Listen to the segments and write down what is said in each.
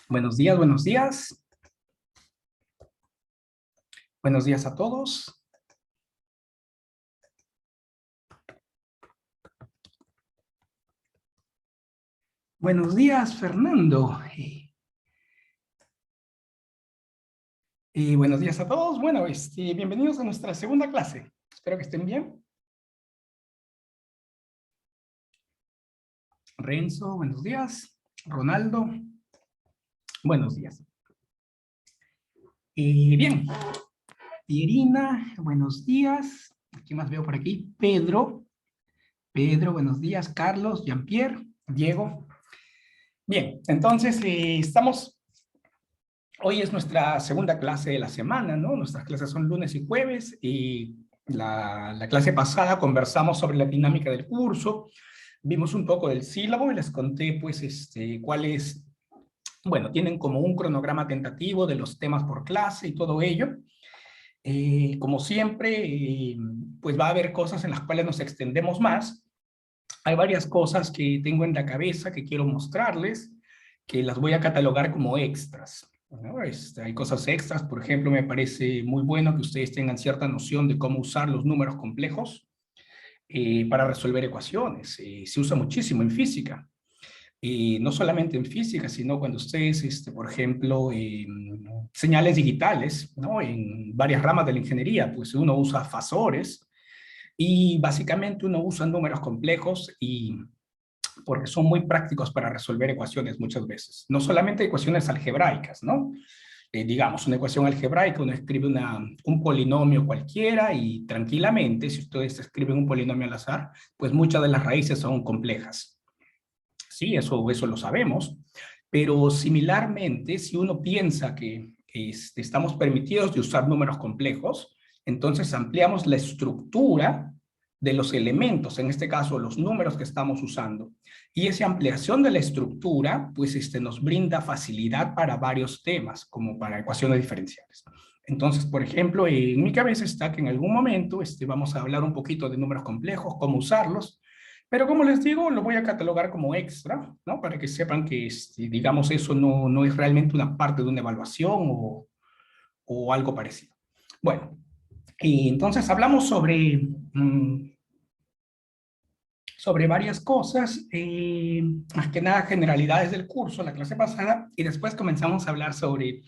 Buenos días, buenos días. Buenos días a todos. Buenos días, Fernando. Y buenos días a todos. Bueno, bienvenidos a nuestra segunda clase. Espero que estén bien. Renzo, buenos días. Ronaldo, buenos días. Bien. Irina, buenos días. ¿Quién más veo por aquí? Pedro, buenos días. Carlos, Jean-Pierre, Diego. Bien, entonces hoy es nuestra segunda clase de la semana, ¿no? Nuestras clases son lunes y jueves y la clase pasada conversamos sobre la dinámica del curso, vimos un poco del sílabo y les conté pues cuáles, bueno, tienen como un cronograma tentativo de los temas por clase y todo ello. Como siempre, pues va a haber cosas en las cuales nos extendemos más. Hay varias cosas que tengo en la cabeza que quiero mostrarles, que las voy a catalogar como extras, ¿no? Hay cosas extras, por ejemplo, me parece muy bueno que ustedes tengan cierta noción de cómo usar los números complejos para resolver ecuaciones. Se usa muchísimo en física. No solamente en física, sino cuando ustedes, por ejemplo, señales digitales, ¿no? En varias ramas de la ingeniería, pues uno usa fasores y básicamente uno usa números complejos y porque son muy prácticos para resolver ecuaciones muchas veces. No solamente ecuaciones algebraicas, ¿no? Digamos, una ecuación algebraica, uno escribe un polinomio cualquiera y tranquilamente, si ustedes escriben un polinomio al azar, pues muchas de las raíces son complejas. Sí, eso lo sabemos, pero similarmente, si uno piensa que estamos permitidos de usar números complejos, entonces ampliamos la estructura de los elementos, en este caso los números que estamos usando. Y esa ampliación de la estructura, pues nos brinda facilidad para varios temas, como para ecuaciones diferenciales. Entonces, por ejemplo, en mi cabeza está que en algún momento vamos a hablar un poquito de números complejos, cómo usarlos, pero como les digo, lo voy a catalogar como extra, ¿no? Para que sepan que, digamos, eso no es realmente una parte de una evaluación o algo parecido. Bueno, y entonces hablamos sobre varias cosas, más que nada generalidades del curso, la clase pasada, y después comenzamos a hablar sobre,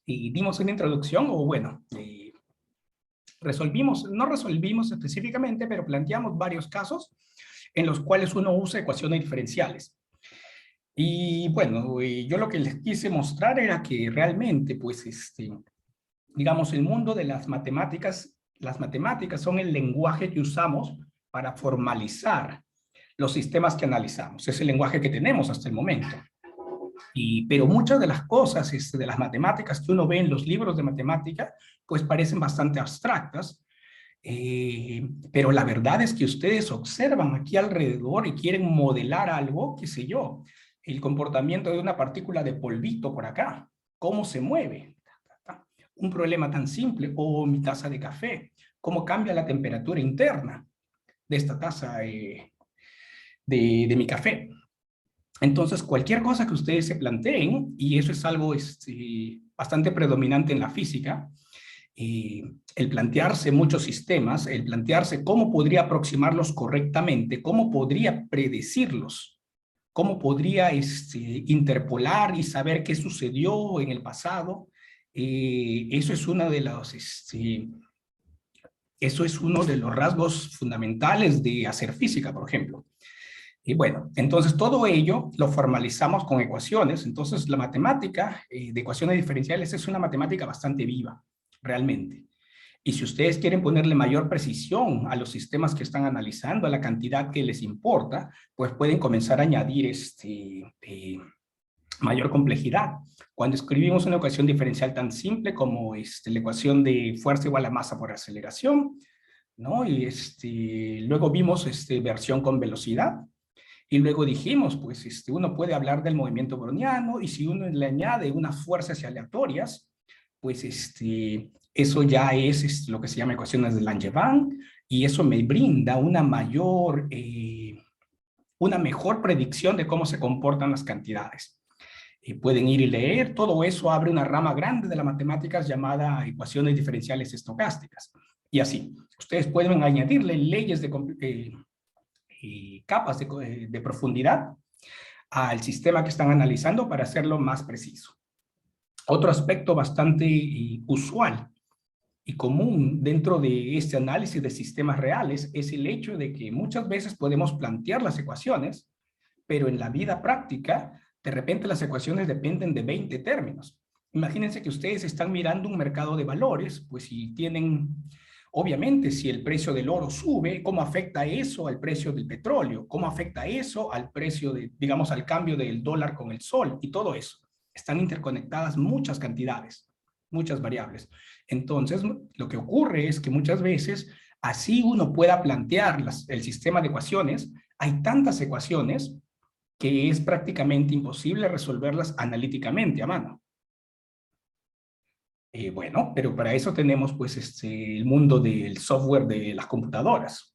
y dimos una introducción, o bueno, no resolvimos específicamente, pero planteamos varios casos en los cuales uno usa ecuaciones diferenciales. Y bueno, yo lo que les quise mostrar era que realmente, pues, digamos, el mundo de las matemáticas son el lenguaje que usamos para formalizar los sistemas que analizamos. Es el lenguaje que tenemos hasta el momento. Pero muchas de las cosas de las matemáticas que uno ve en los libros de matemática, pues parecen bastante abstractas, pero la verdad es que ustedes observan aquí alrededor y quieren modelar algo, qué sé yo, el comportamiento de una partícula de polvito por acá, cómo se mueve, un problema tan simple, o mi taza de café, cómo cambia la temperatura interna de esta taza de mi café. Entonces, cualquier cosa que ustedes se planteen, y eso es algo bastante predominante en la física, el plantearse muchos sistemas, el plantearse cómo podría aproximarlos correctamente, cómo podría predecirlos, cómo podría interpolar y saber qué sucedió en el pasado, eso es eso es uno de los rasgos fundamentales de hacer física, por ejemplo. Y bueno, entonces todo ello lo formalizamos con ecuaciones. Entonces la matemática de ecuaciones diferenciales es una matemática bastante viva, realmente. Y si ustedes quieren ponerle mayor precisión a los sistemas que están analizando, a la cantidad que les importa, pues pueden comenzar a añadir mayor complejidad. Cuando escribimos una ecuación diferencial tan simple como la ecuación de fuerza igual a masa por aceleración, ¿no? Y luego vimos versión con velocidad. Y luego dijimos, pues uno puede hablar del movimiento browniano y si uno le añade unas fuerzas aleatorias, pues eso ya es lo que se llama ecuaciones de Langevin y eso me brinda una mejor predicción de cómo se comportan las cantidades. pueden ir y leer. Todo eso abre una rama grande de las matemáticas llamada ecuaciones diferenciales estocásticas. Y así, ustedes pueden añadirle leyes y capas de profundidad al sistema que están analizando para hacerlo más preciso. Otro aspecto bastante usual y común dentro de este análisis de sistemas reales es el hecho de que muchas veces podemos plantear las ecuaciones, pero en la vida práctica, de repente las ecuaciones dependen de 20 términos. Imagínense que ustedes están mirando un mercado de valores, pues si tienen, obviamente, si el precio del oro sube, ¿cómo afecta eso al precio del petróleo? ¿Cómo afecta eso al precio de, digamos, al cambio del dólar con el sol? Y todo eso. Están interconectadas muchas cantidades, muchas variables. Entonces, lo que ocurre es que muchas veces, así uno pueda plantear el sistema de ecuaciones, hay tantas ecuaciones que es prácticamente imposible resolverlas analíticamente a mano. Bueno, pero para eso tenemos pues el mundo del software de las computadoras,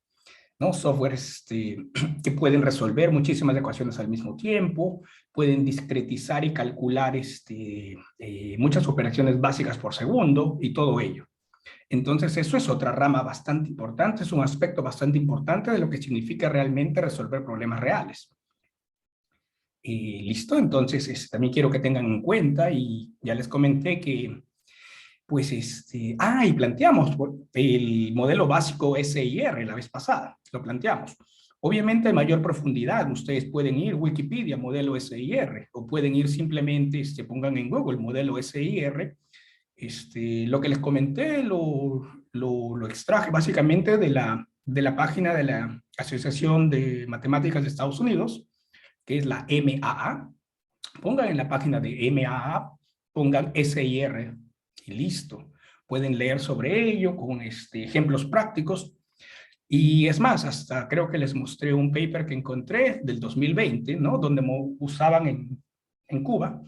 ¿no? Software que pueden resolver muchísimas ecuaciones al mismo tiempo, pueden discretizar y calcular muchas operaciones básicas por segundo y todo ello. Entonces eso es otra rama bastante importante, es un aspecto bastante importante de lo que significa realmente resolver problemas reales. Listo, entonces también quiero que tengan en cuenta, y ya les comenté que, pues, y planteamos el modelo básico SIR la vez pasada, lo planteamos. Obviamente, en mayor profundidad, ustedes pueden ir Wikipedia, modelo SIR, o pueden ir simplemente, pongan en Google, modelo SIR. Lo que les comenté lo extraje básicamente de la página de la Asociación de Matemáticas de Estados Unidos, que es la MAA. Pongan en la página de MAA, pongan SIR y listo. Pueden leer sobre ello con ejemplos prácticos. Y es más, hasta creo que les mostré un paper que encontré del 2020, ¿no? Donde usaban en Cuba,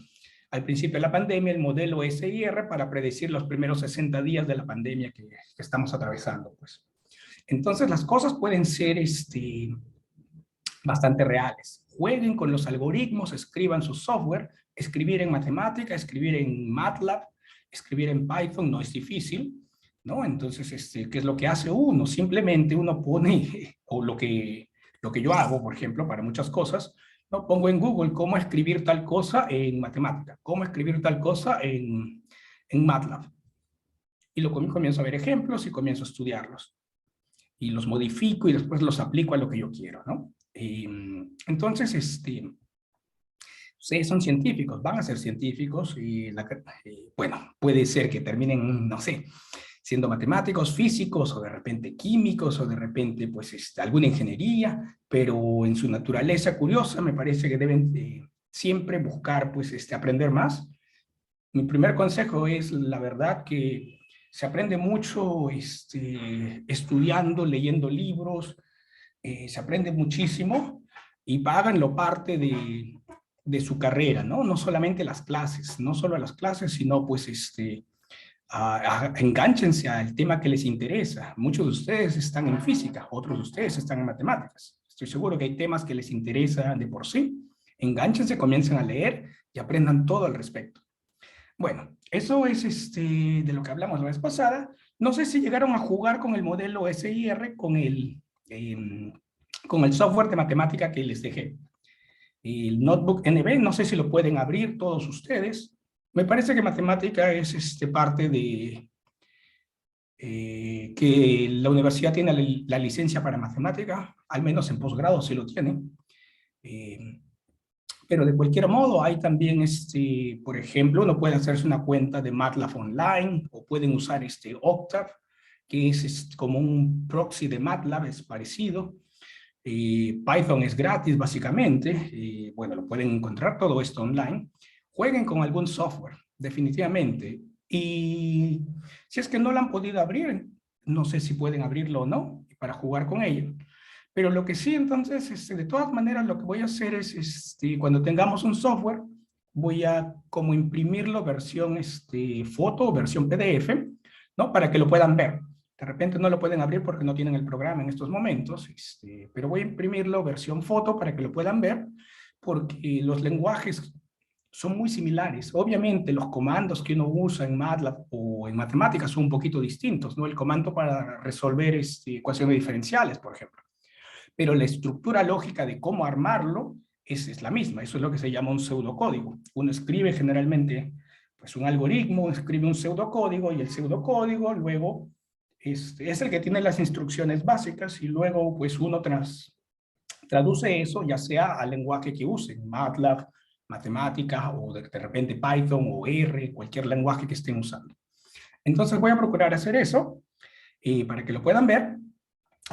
al principio de la pandemia, el modelo SIR para predecir los primeros 60 días de la pandemia que estamos atravesando, pues. Entonces, las cosas pueden ser bastante reales. Jueguen con los algoritmos, escriban su software, escribir en matemática, escribir en MATLAB, escribir en Python no es difícil, ¿no? Entonces, ¿qué es lo que hace uno? Simplemente uno pone, o lo que yo hago, por ejemplo, para muchas cosas, ¿no? Pongo en Google cómo escribir tal cosa en matemática, cómo escribir tal cosa en MATLAB. Y comienzo a ver ejemplos y comienzo a estudiarlos. Y los modifico y después los aplico a lo que yo quiero, ¿no? Entonces, ustedes son científicos, van a ser científicos y, bueno, puede ser que terminen, no sé, siendo matemáticos, físicos, o de repente químicos, o de repente, pues, alguna ingeniería, pero en su naturaleza curiosa me parece que deben siempre buscar, pues, aprender más. Mi primer consejo es, la verdad, que se aprende mucho estudiando, leyendo libros, se aprende muchísimo, y háganlo parte de su carrera, ¿no? No solamente las clases, no solo las clases, sino pues enganchense al tema que les interesa. Muchos de ustedes están en física, otros de ustedes están en matemáticas. Estoy seguro que hay temas que les interesan de por sí. Enganchense, comiencen a leer y aprendan todo al respecto. Bueno, eso es de lo que hablamos la vez pasada. No sé si llegaron a jugar con el modelo SIR, con el software de matemática que les dejé. El Notebook NB, no sé si lo pueden abrir todos ustedes. Me parece que matemática es parte de que la universidad tiene la licencia para matemática, al menos en posgrado sí lo tienen. Pero de cualquier modo, hay también, por ejemplo, uno puede hacerse una cuenta de MATLAB online, o pueden usar Octave, que es como un proxy de MATLAB, es parecido. Python es gratis, básicamente. Bueno, lo pueden encontrar todo esto online. Jueguen con algún software, definitivamente. Y si es que no lo han podido abrir, no sé si pueden abrirlo o no, para jugar con ello. Pero lo que sí, entonces, de todas maneras, lo que voy a hacer es, cuando tengamos un software, voy a como imprimirlo versión foto o versión PDF, ¿no? Para que lo puedan ver. De repente no lo pueden abrir porque no tienen el programa en estos momentos, pero voy a imprimirlo versión foto para que lo puedan ver, porque los lenguajes son muy similares. Obviamente los comandos que uno usa en MATLAB o en matemáticas son un poquito distintos, ¿no? El comando para resolver ecuaciones diferenciales, por ejemplo. Pero la estructura lógica de cómo armarlo es la misma. Eso es lo que se llama un pseudocódigo. Uno escribe generalmente pues, un algoritmo, escribe un pseudocódigo y el pseudocódigo luego es el que tiene las instrucciones básicas y luego pues uno traduce eso ya sea al lenguaje que usen, MATLAB, matemáticas o de repente Python o R, cualquier lenguaje que estén usando. Entonces voy a procurar hacer eso para que lo puedan ver.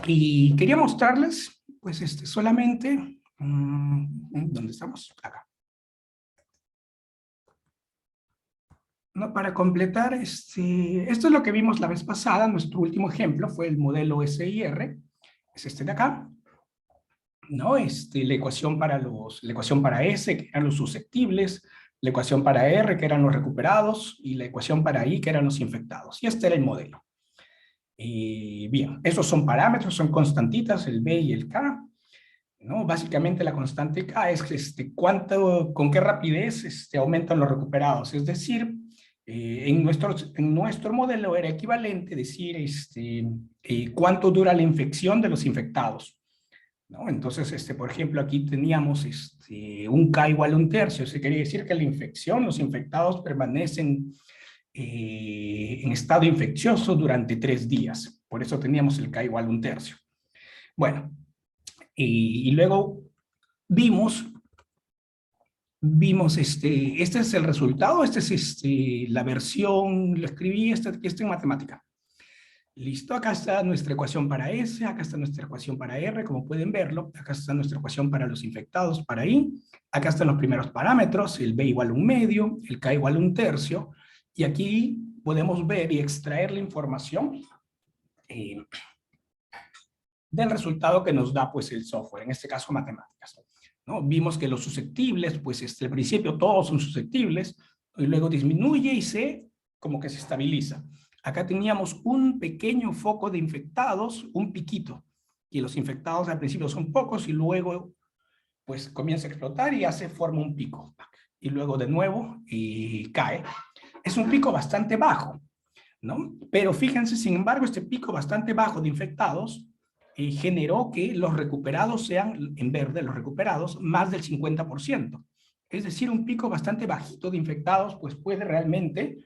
Y quería mostrarles, pues, solamente, ¿dónde estamos? Acá. No, para completar, esto es lo que vimos la vez pasada. Nuestro último ejemplo fue el modelo SIR, es este de acá, ¿no? La ecuación la ecuación para S, que eran los susceptibles, la ecuación para R, que eran los recuperados, y la ecuación para I, que eran los infectados. Y este era el modelo. Bien, esos son parámetros, son constantitas, el B y el K, ¿no? Básicamente la constante K es con qué rapidez aumentan los recuperados. Es decir, en nuestro modelo era equivalente decir cuánto dura la infección de los infectados, ¿no? Entonces, por ejemplo, aquí teníamos un K igual a 1/3. Eso quería decir que la infección, los infectados permanecen en estado infeccioso durante 3 días. Por eso teníamos el K igual a 1/3. Bueno, y luego vimos este es el resultado, esta es la versión, lo escribí, está en matemática. Listo, acá está nuestra ecuación para S, acá está nuestra ecuación para R, como pueden verlo, acá está nuestra ecuación para los infectados, para I, acá están los primeros parámetros, el B igual a 1/2, el K igual a 1/3, y aquí podemos ver y extraer la información del resultado que nos da pues el software, en este caso matemáticas, ¿no? Vimos que los susceptibles, pues al principio todos son susceptibles, y luego disminuye y como que se estabiliza. Acá teníamos un pequeño foco de infectados, un piquito, y los infectados al principio son pocos y luego pues comienza a explotar y forma un pico, y luego de nuevo y cae. Es un pico bastante bajo, ¿no? Pero fíjense, sin embargo, este pico bastante bajo de infectados generó que los recuperados sean, en verde, los recuperados, más del 50%. Es decir, un pico bastante bajito de infectados, pues puede realmente,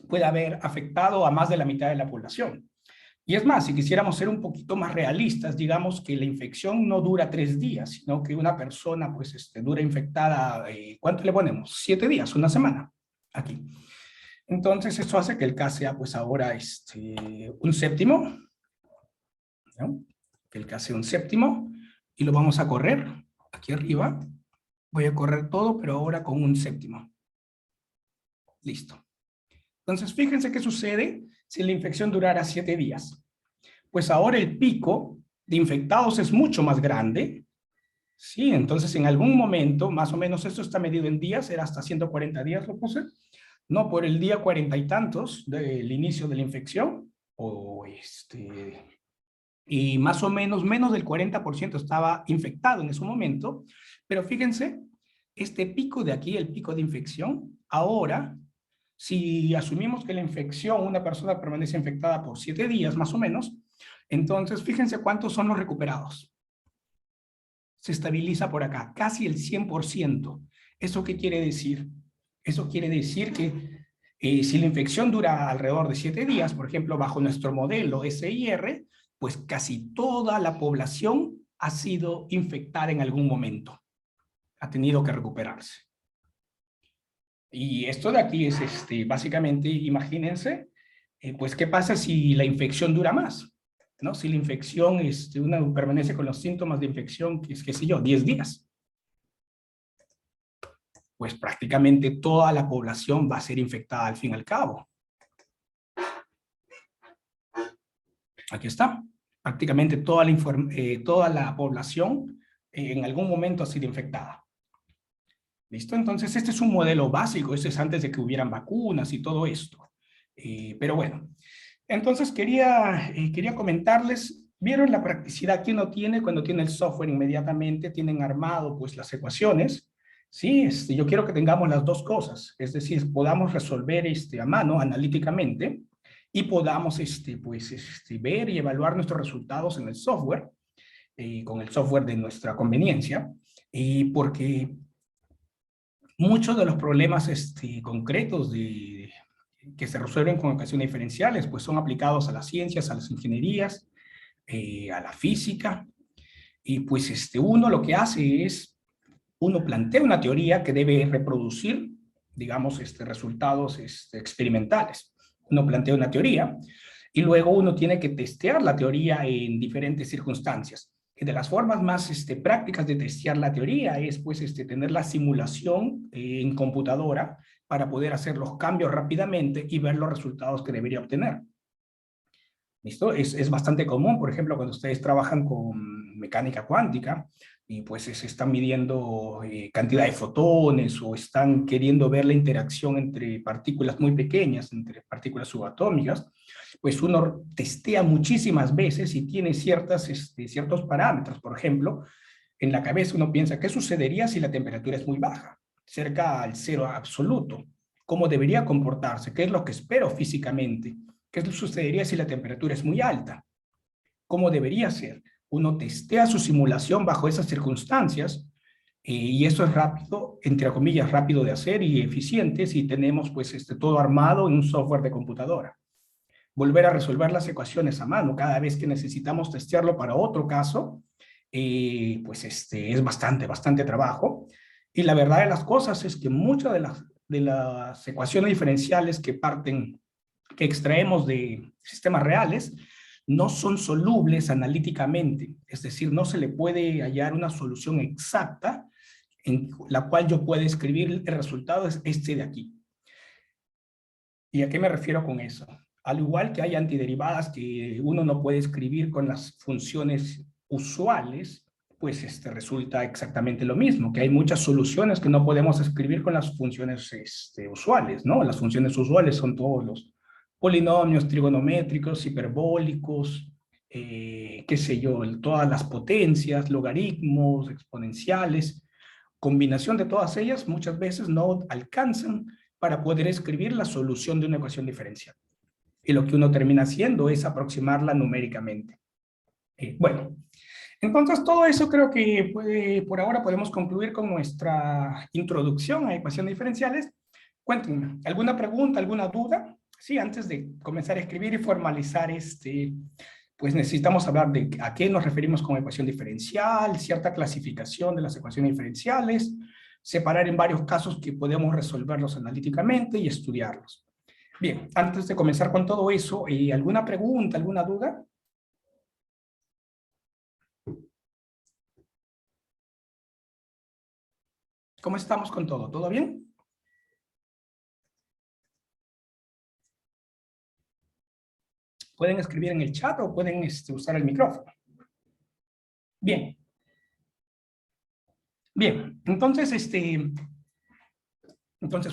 puede haber afectado a más de la mitad de la población. Y es más, si quisiéramos ser un poquito más realistas, digamos que la infección no dura 3 días, sino que una persona, pues, dura infectada, ¿cuánto le ponemos? 7 días, una semana, aquí. Entonces, esto hace que el K sea, pues, ahora un séptimo, ¿no? Que el K sea un séptimo, y lo vamos a correr aquí arriba. Voy a correr todo, pero ahora con un séptimo. Listo. Entonces, fíjense qué sucede si la infección durara 7 días. Pues ahora el pico de infectados es mucho más grande, ¿sí? Entonces, en algún momento, más o menos esto está medido en días, era hasta 140 días lo puse, no por el día 40 y tantos del inicio de la infección, y más o menos del 40% estaba infectado en ese momento, pero fíjense, este pico de aquí, el pico de infección, ahora, si asumimos que la infección, una persona permanece infectada por 7 días más o menos, entonces fíjense cuántos son los recuperados. Se estabiliza por acá, casi el 100%. ¿Eso qué quiere decir? Eso quiere decir que si la infección dura alrededor de 7 días, por ejemplo, bajo nuestro modelo SIR, pues casi toda la población ha sido infectada en algún momento. Ha tenido que recuperarse. Y esto de aquí es, básicamente, imagínense, pues, ¿qué pasa si la infección dura más? ¿No? Si la infección, una permanece con los síntomas de infección, que es, qué sé yo, 10 días. Pues prácticamente toda la población va a ser infectada al fin y al cabo. Aquí está. Prácticamente toda la población en algún momento ha sido infectada. ¿Listo? Entonces, este es un modelo básico. Este es antes de que hubieran vacunas y todo esto. Pero bueno. Entonces, quería comentarles, ¿vieron la practicidad que uno tiene cuando tiene el software inmediatamente? Tienen armado, pues, las ecuaciones. Sí, yo quiero que tengamos las dos cosas, es decir, podamos resolver a mano, analíticamente, y podamos pues, ver y evaluar nuestros resultados en el software, con el software de nuestra conveniencia, y porque muchos de los problemas concretos que se resuelven con ecuaciones diferenciales, pues son aplicados a las ciencias, a las ingenierías, a la física, y pues uno lo que hace es, uno plantea una teoría que debe reproducir, digamos, resultados experimentales. Uno plantea una teoría y luego uno tiene que testear la teoría en diferentes circunstancias. Y de las formas más prácticas de testear la teoría es pues tener la simulación en computadora para poder hacer los cambios rápidamente y ver los resultados que debería obtener. ¿Listo? Es bastante común, por ejemplo, cuando ustedes trabajan con mecánica cuántica y pues se están midiendo cantidad de fotones o están queriendo ver la interacción entre partículas muy pequeñas, entre partículas subatómicas, pues uno testea muchísimas veces y tiene ciertos parámetros. Por ejemplo, en la cabeza uno piensa, ¿qué sucedería si la temperatura es muy baja, cerca al cero absoluto? ¿Cómo debería comportarse? ¿Qué es lo que espero físicamente? ¿Qué sucedería si la temperatura es muy alta? ¿Cómo debería ser? Uno testea su simulación bajo esas circunstancias y eso es rápido, entre comillas, rápido de hacer y eficiente si tenemos pues todo armado en un software de computadora. Volver a resolver las ecuaciones a mano cada vez que necesitamos testearlo para otro caso, pues es bastante trabajo. Y la verdad de las cosas es que muchas de las ecuaciones diferenciales que extraemos de sistemas reales, no son solubles analíticamente, es decir, no se le puede hallar una solución exacta en la cual yo pueda escribir el resultado es este de aquí. ¿Y a qué me refiero con eso? Al igual que hay antiderivadas que uno no puede escribir con las funciones usuales, pues resulta exactamente lo mismo, que hay muchas soluciones que no podemos escribir con las funciones usuales, ¿no? Las funciones usuales son todos los polinomios trigonométricos, hiperbólicos, qué sé yo, todas las potencias, logaritmos, exponenciales, combinación de todas ellas muchas veces no alcanzan para poder escribir la solución de una ecuación diferencial. Y lo que uno termina haciendo es aproximarla numéricamente. Bueno, entonces todo eso creo que por ahora podemos concluir con nuestra introducción a ecuaciones diferenciales. Cuéntenme, ¿alguna pregunta, alguna duda? Sí, antes de comenzar a escribir y formalizar pues necesitamos hablar de a qué nos referimos con ecuación diferencial, cierta clasificación de las ecuaciones diferenciales, separar en varios casos que podemos resolverlos analíticamente y estudiarlos. Bien, antes de comenzar con todo eso, ¿alguna pregunta, alguna duda? ¿Cómo estamos con todo? ¿Todo bien? Pueden escribir en el chat o pueden usar el micrófono. Bien. Bien, entonces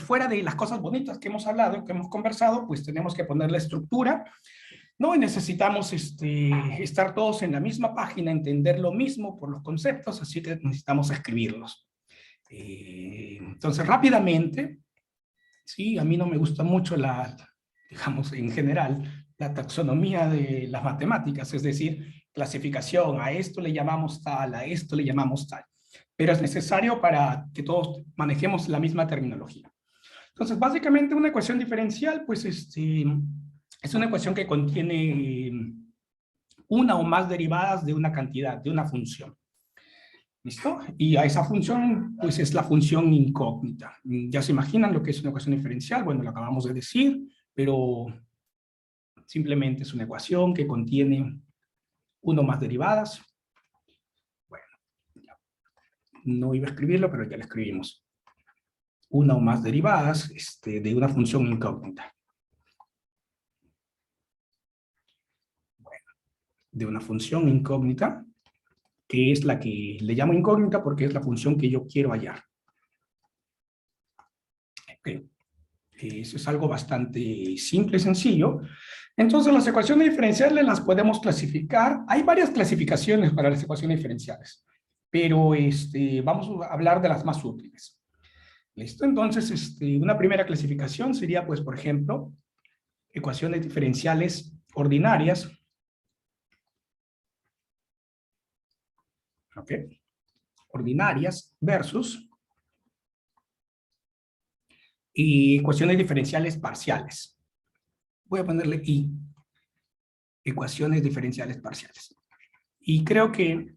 fuera de las cosas bonitas que hemos hablado, que hemos conversado, pues tenemos que poner la estructura, ¿no? Y necesitamos estar todos en la misma página, entender lo mismo por los conceptos, así que necesitamos escribirlos. Entonces, rápidamente, sí, a mí no me gusta mucho digamos, en general, la taxonomía de las matemáticas, es decir, clasificación, a esto le llamamos tal, a esto le llamamos tal, pero es necesario para que todos manejemos la misma terminología. Entonces, básicamente una ecuación diferencial, pues es una ecuación que contiene una o más derivadas de una cantidad, de una función. ¿Listo? Y a esa función, pues es la función incógnita. Ya se imaginan lo que es una ecuación diferencial, bueno, lo acabamos de decir, pero simplemente es una ecuación que contiene uno o más derivadas. Bueno, no iba a escribirlo, pero ya lo escribimos. Una o más derivadas de una función incógnita. Bueno, de una función incógnita, que es la que le llamo incógnita porque es la función que yo quiero hallar. Okay. Eso es algo bastante simple y sencillo. Entonces, las ecuaciones diferenciales las podemos clasificar. Hay varias clasificaciones para las ecuaciones diferenciales, pero vamos a hablar de las más útiles. ¿Listo? Entonces, una primera clasificación sería, pues, por ejemplo, ecuaciones diferenciales ordinarias. ¿Ok? Ordinarias versus y ecuaciones diferenciales parciales. Voy a ponerle I, ecuaciones diferenciales parciales. Y creo que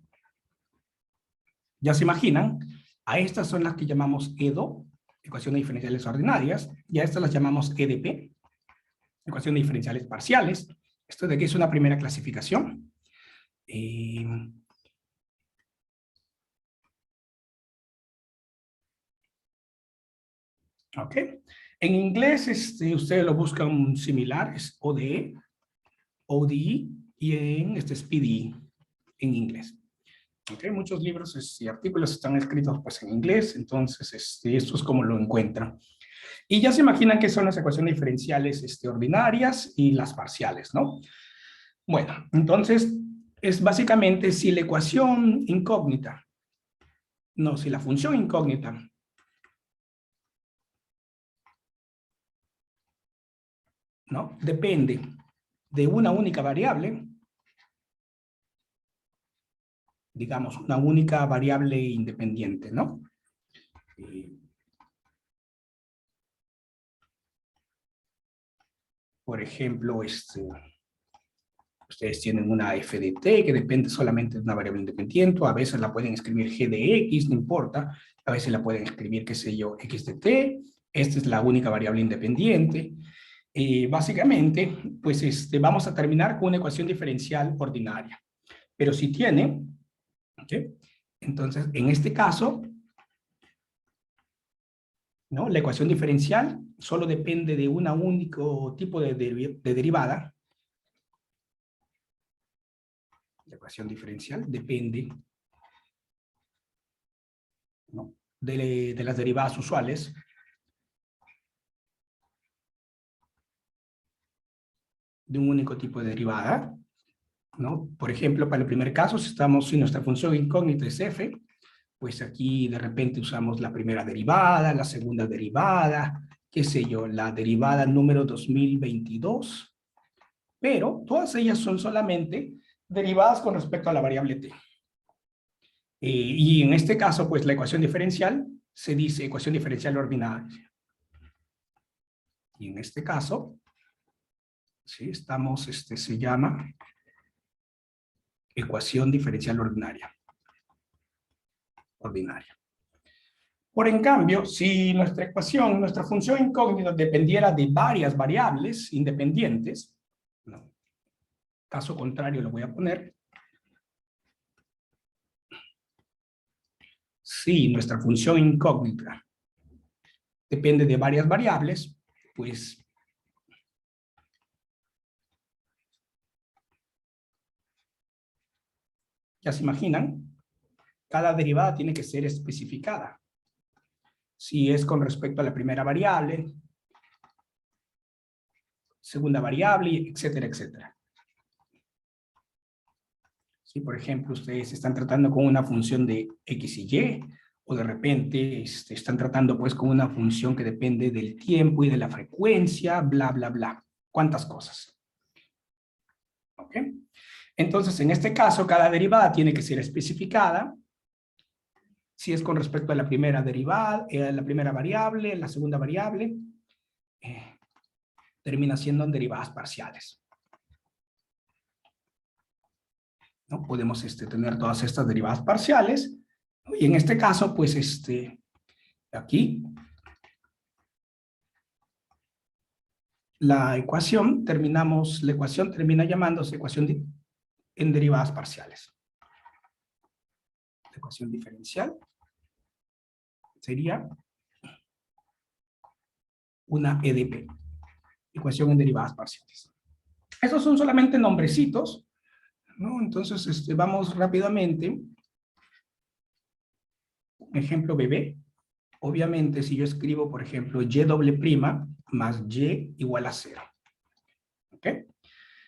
ya se imaginan, a estas son las que llamamos EDO, ecuaciones diferenciales ordinarias, y a estas las llamamos EDP, ecuaciones diferenciales parciales. Esto de aquí es una primera clasificación. Ok. En inglés, ustedes lo buscan similar, es ODE, ODE, y en es PDE, en inglés. Okay, muchos libros y artículos están escritos pues en inglés, entonces esto es como lo encuentran. Y ya se imaginan que son las ecuaciones diferenciales ordinarias y las parciales, ¿no? Bueno, entonces es básicamente si la ecuación incógnita, no, si la función incógnita ¿no? Depende de una única variable, digamos, una única variable independiente, ¿no? Por ejemplo, ustedes tienen una f de t que depende solamente de una variable independiente, o a veces la pueden escribir g de x, no importa, a veces la pueden escribir, qué sé yo, x de t, esta es la única variable independiente. Básicamente, pues vamos a terminar con una ecuación diferencial ordinaria. Pero si tiene, ¿okay? Entonces, en este caso, ¿no? La ecuación diferencial solo depende de un único tipo de derivada. La ecuación diferencial depende, ¿no? de las derivadas usuales. De un único tipo de derivada, ¿no? Por ejemplo, para el primer caso, si nuestra función incógnita es f, pues aquí de repente usamos la primera derivada, la segunda derivada, qué sé yo, la derivada número 2022, pero todas ellas son solamente derivadas con respecto a la variable t. Y en este caso, pues la ecuación diferencial se dice ecuación diferencial ordinaria. Y en este caso, ¿sí? Estamos, se llama ecuación diferencial ordinaria. Por en cambio, si nuestra ecuación, nuestra función incógnita dependiera de varias variables independientes, ¿no? Caso contrario lo voy a poner. Si nuestra función incógnita depende de varias variables, pues ya se imaginan, cada derivada tiene que ser especificada. Si es con respecto a la primera variable, segunda variable, etcétera, etcétera. Si, por ejemplo, ustedes están tratando con una función de X y Y, o de repente están tratando pues con una función que depende del tiempo y de la frecuencia, bla, bla, bla. ¿Cuántas cosas? ¿Ok? Entonces, en este caso, cada derivada tiene que ser especificada. Si es con respecto a la primera derivada, la primera variable, la segunda variable, termina siendo en derivadas parciales. ¿No? Podemos tener todas estas derivadas parciales, y en este caso, pues aquí, la ecuación termina llamándose ecuación en derivadas parciales. La ecuación diferencial sería una EDP, ecuación en derivadas parciales. Estos son solamente nombrecitos, ¿no? Entonces, vamos rápidamente. Ejemplo bebé. Obviamente, si yo escribo, por ejemplo, y doble prima más y igual a 0. ¿Ok?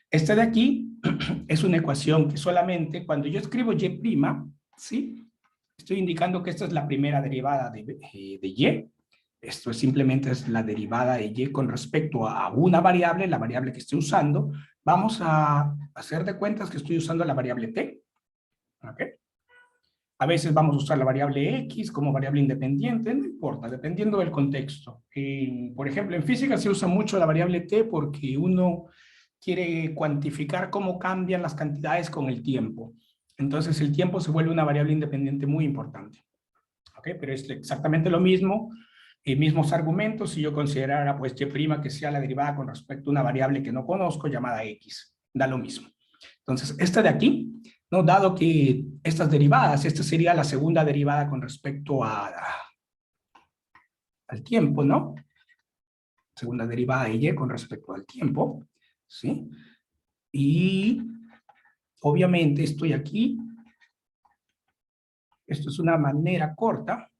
Este de aquí es una ecuación que solamente cuando yo escribo y prima, ¿sí? Estoy indicando que esta es la primera derivada de y. Esto es simplemente es la derivada de y con respecto a una variable, la variable que estoy usando. Vamos a hacer de cuentas que estoy usando la variable t. ¿Ok? A veces vamos a usar la variable x como variable independiente, no importa, dependiendo del contexto. Por ejemplo, en física se usa mucho la variable t porque uno quiere cuantificar cómo cambian las cantidades con el tiempo. Entonces el tiempo se vuelve una variable independiente muy importante. ¿Ok? Pero es exactamente lo mismo, mismos argumentos, si yo considerara pues y' que sea la derivada con respecto a una variable que no conozco llamada x. Da lo mismo. Entonces, esta de aquí, ¿no? Dado que estas derivadas, esta sería la segunda derivada con respecto al tiempo, ¿no? Segunda derivada de y con respecto al tiempo, ¿sí? Y obviamente estoy aquí. Esto es una manera corta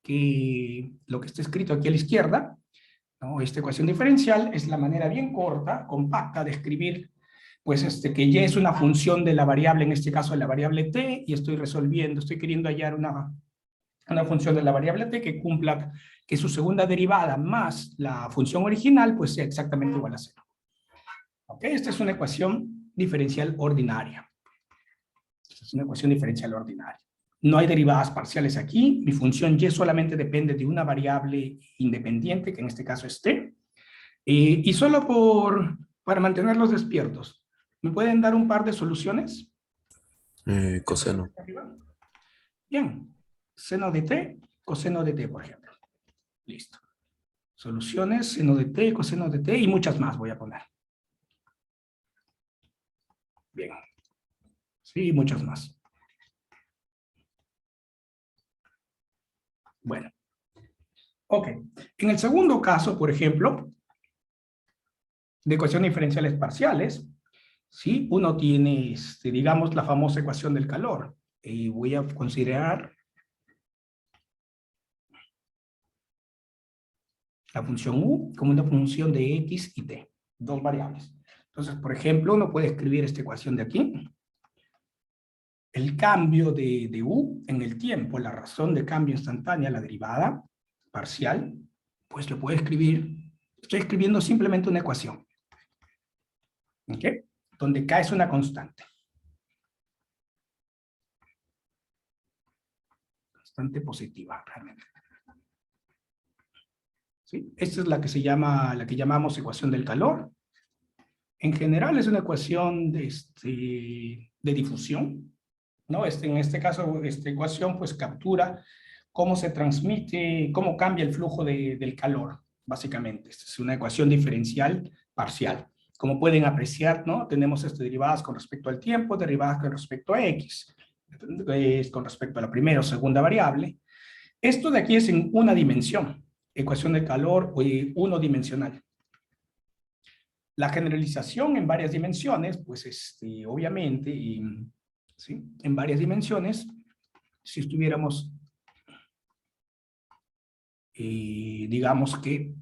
que lo que está escrito aquí a la izquierda, ¿no? Esta ecuación diferencial es la manera bien corta, compacta de escribir pues que y es una función de la variable, en este caso de la variable t, y estoy resolviendo, estoy queriendo hallar una función de la variable t que cumpla, que su segunda derivada más la función original, pues sea exactamente igual a 0. ¿Ok? Esta es una ecuación diferencial ordinaria. Esta es una ecuación diferencial ordinaria. No hay derivadas parciales aquí, mi función y solamente depende de una variable independiente, que en este caso es t, y solo para mantenerlos despiertos, ¿me pueden dar un par de soluciones? Coseno. Bien, seno de t, coseno de t, por ejemplo. Listo. Soluciones, seno de t, coseno de t y muchas más voy a poner. Bien. Sí, muchas más. Bueno. Ok. En el segundo caso, por ejemplo, de ecuaciones diferenciales parciales, ¿sí? Uno tiene, digamos, la famosa ecuación del calor. Y voy a considerar la función u como una función de x y t, dos variables. Entonces, por ejemplo, uno puede escribir esta ecuación de aquí. El cambio de u en el tiempo, la razón de cambio instantánea, la derivada parcial, pues lo puedo escribir. Estoy escribiendo simplemente una ecuación. ¿Ok? Donde k es una constante. Constante positiva, realmente. ¿Sí? Esta es la que se llama, la que llamamos ecuación del calor. En general es una ecuación de difusión, ¿no? En este caso, esta ecuación pues captura cómo se transmite, cómo cambia el flujo del calor, básicamente. Esta es una ecuación diferencial parcial. Como pueden apreciar, ¿no? Tenemos derivadas con respecto al tiempo, derivadas con respecto a x, con respecto a la primera o segunda variable. Esto de aquí es en una dimensión, ecuación de calor unidimensional. La generalización en varias dimensiones, pues obviamente, ¿sí? En varias dimensiones, si estuviéramos, digamos que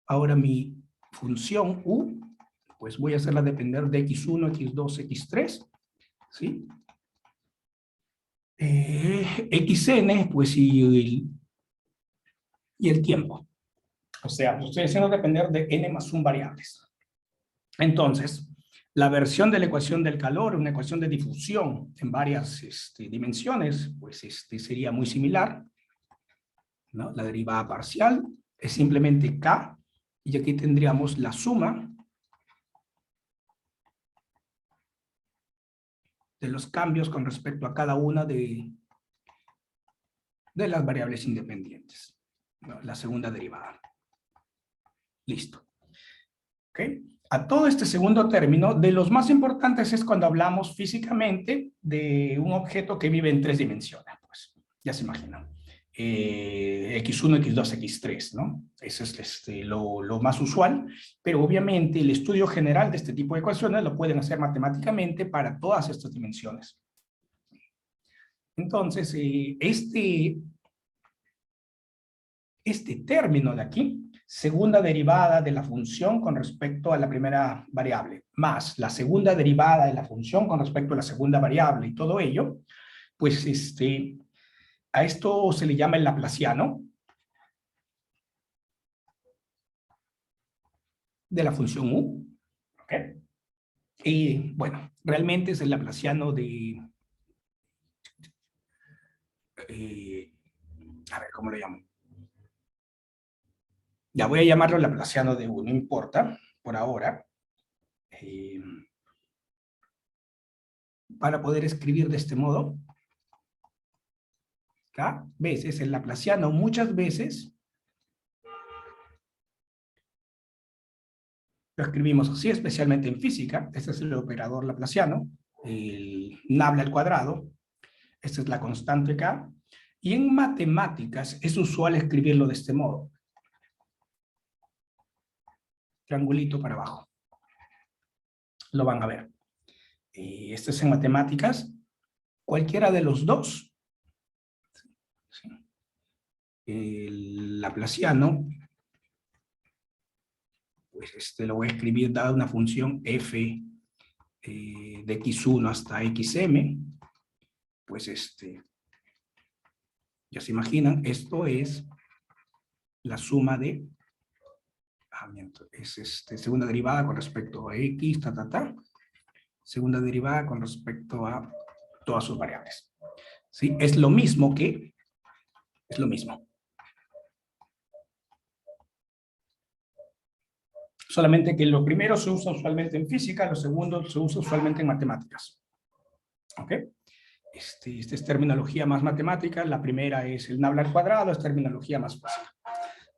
ahora mi función u, pues voy a hacerla depender de x1, x2, x3, ¿sí? Xn, pues y el tiempo. O sea, lo estoy haciendo depender de n más 1 variables. Entonces, la versión de la ecuación del calor, una ecuación de difusión en varias dimensiones, pues sería muy similar, ¿no? La derivada parcial es simplemente k, y aquí tendríamos la suma de los cambios con respecto a cada una de las variables independientes, ¿no? La segunda derivada. Listo. ¿Ok? A todo este segundo término, de los más importantes es cuando hablamos físicamente de un objeto que vive en 3 dimensiones. Pues, ya se imaginan. X1, X2, X3, ¿no? Eso es lo más usual, pero obviamente el estudio general de este tipo de ecuaciones lo pueden hacer matemáticamente para todas estas dimensiones. Entonces, este término de aquí segunda derivada de la función con respecto a la primera variable, más la segunda derivada de la función con respecto a la segunda variable y todo ello, pues a esto se le llama el laplaciano de la función u. ¿Ok? Y bueno, realmente es el laplaciano de... a ver, ¿cómo lo llamo? Ya voy a llamarlo laplaciano de u, no importa, por ahora. Para poder escribir de este modo. ¿Acá? ¿Ves? Es el laplaciano muchas veces. Lo escribimos así, especialmente en física. Este es el operador laplaciano, el nabla al cuadrado. Esta es la constante K. Y en matemáticas es usual escribirlo de este modo. Triangulito para abajo. Lo van a ver. Esto es en matemáticas. Cualquiera de los dos. El laplaciano, pues lo voy a escribir dada una función f de x1 hasta xm. Pues ya se imaginan, esto es la suma de, es segunda derivada con respecto a x, segunda derivada con respecto a todas sus variables. ¿Sí? Es lo mismo. Solamente que lo primero se usa usualmente en física, lo segundo se usa usualmente en matemáticas. ¿Ok? Esta es terminología más matemática, la primera es el nabla al cuadrado, es terminología más fácil.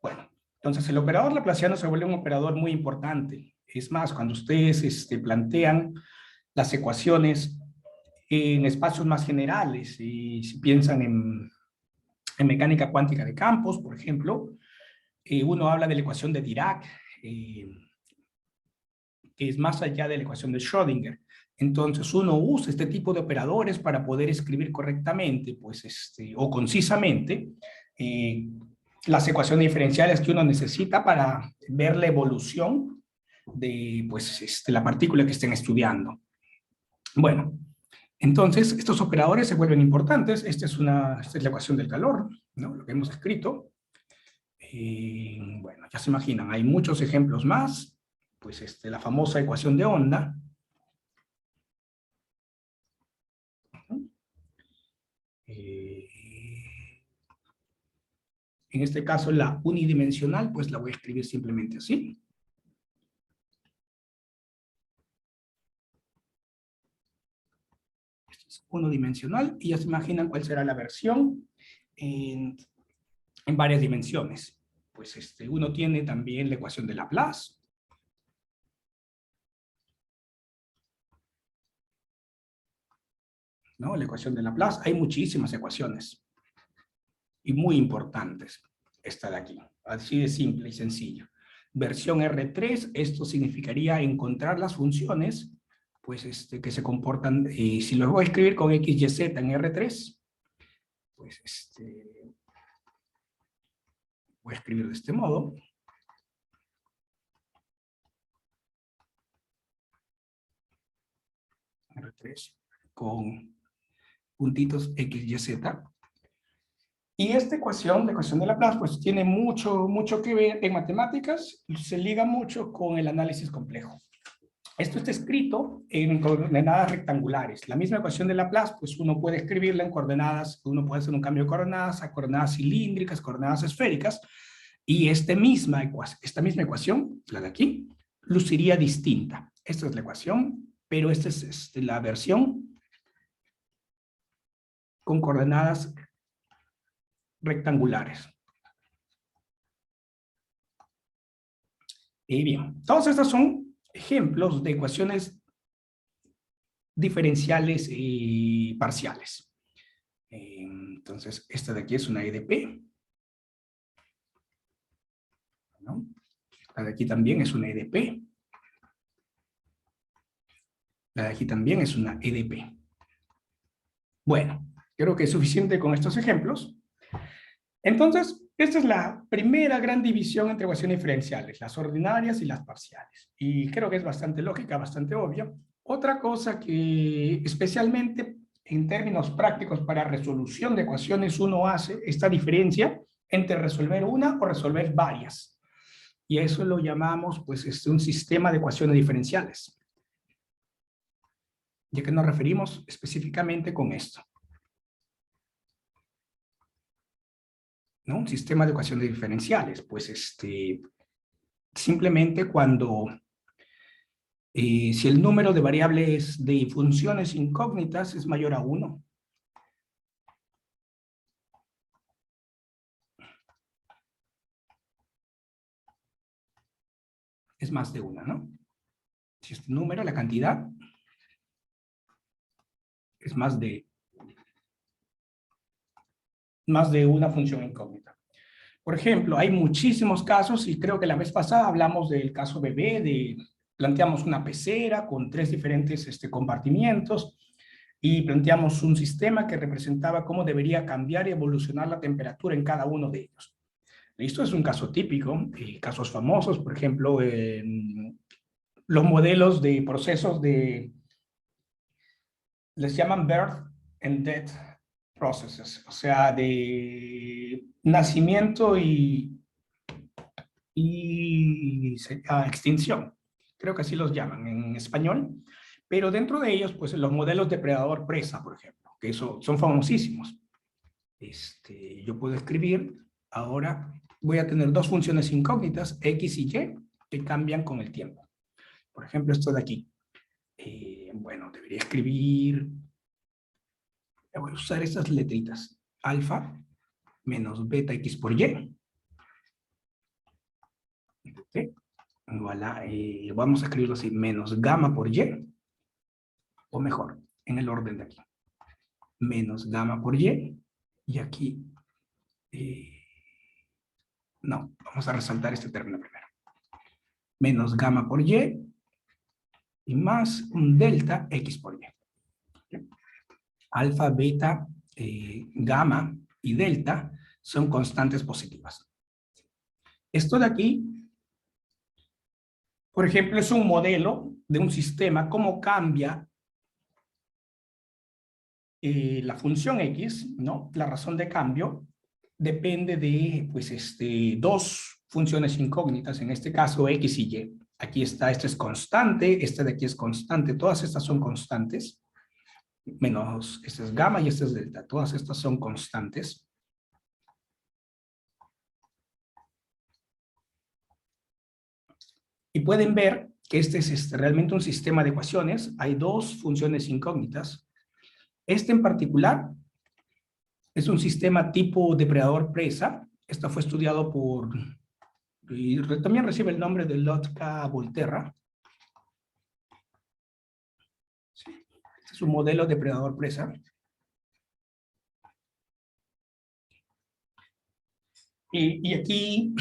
Bueno, entonces el operador laplaciano se vuelve un operador muy importante. Es más, cuando ustedes plantean las ecuaciones en espacios más generales, y si piensan en mecánica cuántica de campos, por ejemplo, uno habla de la ecuación de Dirac, que es más allá de la ecuación de Schrödinger. Entonces uno usa este tipo de operadores para poder escribir correctamente, pues o concisamente, las ecuaciones diferenciales que uno necesita para ver la evolución de pues, la partícula que estén estudiando. Bueno, entonces estos operadores se vuelven importantes. Esta es la ecuación del calor, ¿no? Lo que hemos escrito. Bueno, ya se imaginan, hay muchos ejemplos más. Pues la famosa ecuación de onda. En este caso la unidimensional, pues la voy a escribir simplemente así. Esto es unidimensional y ya se imaginan cuál será la versión en varias dimensiones. Pues uno tiene también la ecuación de Laplace. ¿No? La ecuación de Laplace. Hay muchísimas ecuaciones. Y muy importantes. Esta de aquí. Así de simple y sencillo. Versión R3, esto significaría encontrar las funciones pues que se comportan, si los voy a escribir con x, y, z en R3, pues voy a escribir de este modo. R3 con puntitos x, y, z. Y esta ecuación, la ecuación de Laplace, pues tiene mucho que ver en matemáticas, se liga mucho con el análisis complejo. Esto está escrito en coordenadas rectangulares. La misma ecuación de Laplace, pues uno puede escribirla en coordenadas, uno puede hacer un cambio de coordenadas a coordenadas cilíndricas, coordenadas esféricas, y esta misma ecuación, la de aquí, luciría distinta. Esta es la ecuación, pero esta es la versión con coordenadas rectangulares. Y bien, todos estos son ejemplos de ecuaciones diferenciales y parciales. Entonces, esta de aquí es una EDP. ¿No? La de aquí también es una EDP. La de aquí también es una EDP. Bueno, creo que es suficiente con estos ejemplos. Entonces, Esta es la primera gran división entre ecuaciones diferenciales, las ordinarias y las parciales. Y creo que es bastante lógica, bastante obvia. Otra cosa que especialmente en términos prácticos para resolución de ecuaciones uno hace esta diferencia entre resolver una o resolver varias. Y a eso lo llamamos pues un sistema de ecuaciones diferenciales. Ya que nos referimos específicamente con esto, ¿no? Un sistema de ecuaciones diferenciales, pues simplemente cuando si el número de variables de funciones incógnitas es mayor a 1, es más de una, ¿no? Si este número, la cantidad, es más de una función incógnita. Por ejemplo, hay muchísimos casos, y creo que la vez pasada hablamos del caso bebé, planteamos una pecera con 3 diferentes compartimientos, y planteamos un sistema que representaba cómo debería cambiar y evolucionar la temperatura en cada uno de ellos. Esto es un caso típico, casos famosos, por ejemplo, los modelos de procesos les llaman birth and death processes, o sea, de nacimiento y extinción. Creo que así los llaman en español. Pero dentro de ellos, pues los modelos depredador-presa, por ejemplo, que eso son famosísimos. Yo puedo escribir, ahora voy a tener 2 funciones incógnitas, x y y, que cambian con el tiempo. Por ejemplo, esto de aquí. Bueno, debería escribir, voy a usar estas letritas, alfa menos beta x por y. ¿Sí? Voilà, vamos a escribirlo así, menos gamma por y, o mejor, en el orden de aquí. Menos gamma por y aquí, no, vamos a resaltar este término primero. Menos gamma por y más un delta x por y. ¿Sí? Alfa, beta, gamma y delta son constantes positivas. Esto de aquí, por ejemplo, es un modelo de un sistema, cómo cambia la función x, ¿no? La razón de cambio depende de, pues, 2 funciones incógnitas, en este caso x y y. Aquí está, este es constante, este de aquí es constante, todas estas son constantes, menos este es gamma y este es delta, todas estas son constantes. Y pueden ver que este es realmente un sistema de ecuaciones, hay 2 funciones incógnitas. Este en particular es un sistema tipo depredador-presa. Esto fue estudiado por, y también recibe el nombre de Lotka-Volterra. Sí. Este es un modelo depredador-presa. Y aquí,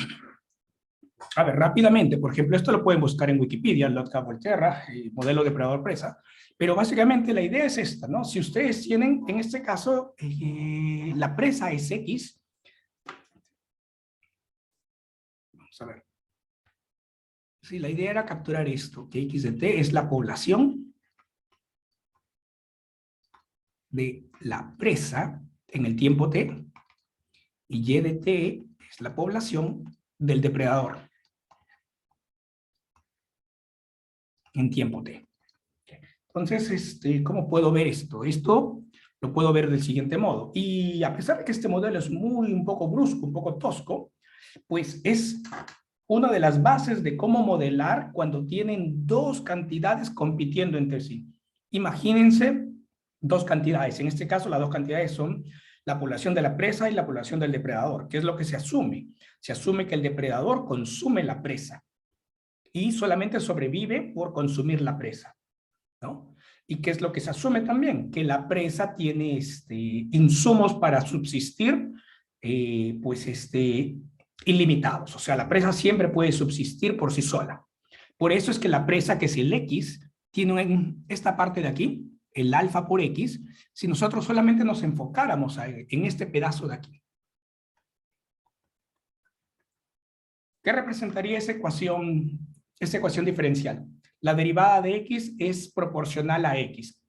a ver, rápidamente, por ejemplo, esto lo pueden buscar en Wikipedia, Lotka-Volterra, modelo depredador-presa. Pero básicamente la idea es esta, ¿no? Si ustedes tienen, en este caso, la presa es X. Vamos a ver. Sí, la idea era capturar esto, que X de T es la población de la presa en el tiempo T, y Y de T es la población del depredador en tiempo T. Entonces, ¿cómo puedo ver esto? Esto lo puedo ver del siguiente modo. Y a pesar de que este modelo es un poco brusco, un poco tosco, pues es una de las bases de cómo modelar cuando tienen 2 cantidades compitiendo entre sí. Imagínense 2 cantidades. En este caso, las 2 cantidades son la población de la presa y la población del depredador. ¿Qué es lo que se asume? Se asume que el depredador consume la presa y solamente sobrevive por consumir la presa, ¿no? ¿Y qué es lo que se asume también? Que la presa tiene insumos para subsistir, ilimitados. O sea, la presa siempre puede subsistir por sí sola. Por eso es que la presa, que es el X, tiene esta parte de aquí, el alfa por X, si nosotros solamente nos enfocáramos en este pedazo de aquí. ¿Qué representaría esa ecuación diferencial? La derivada de x es proporcional a x.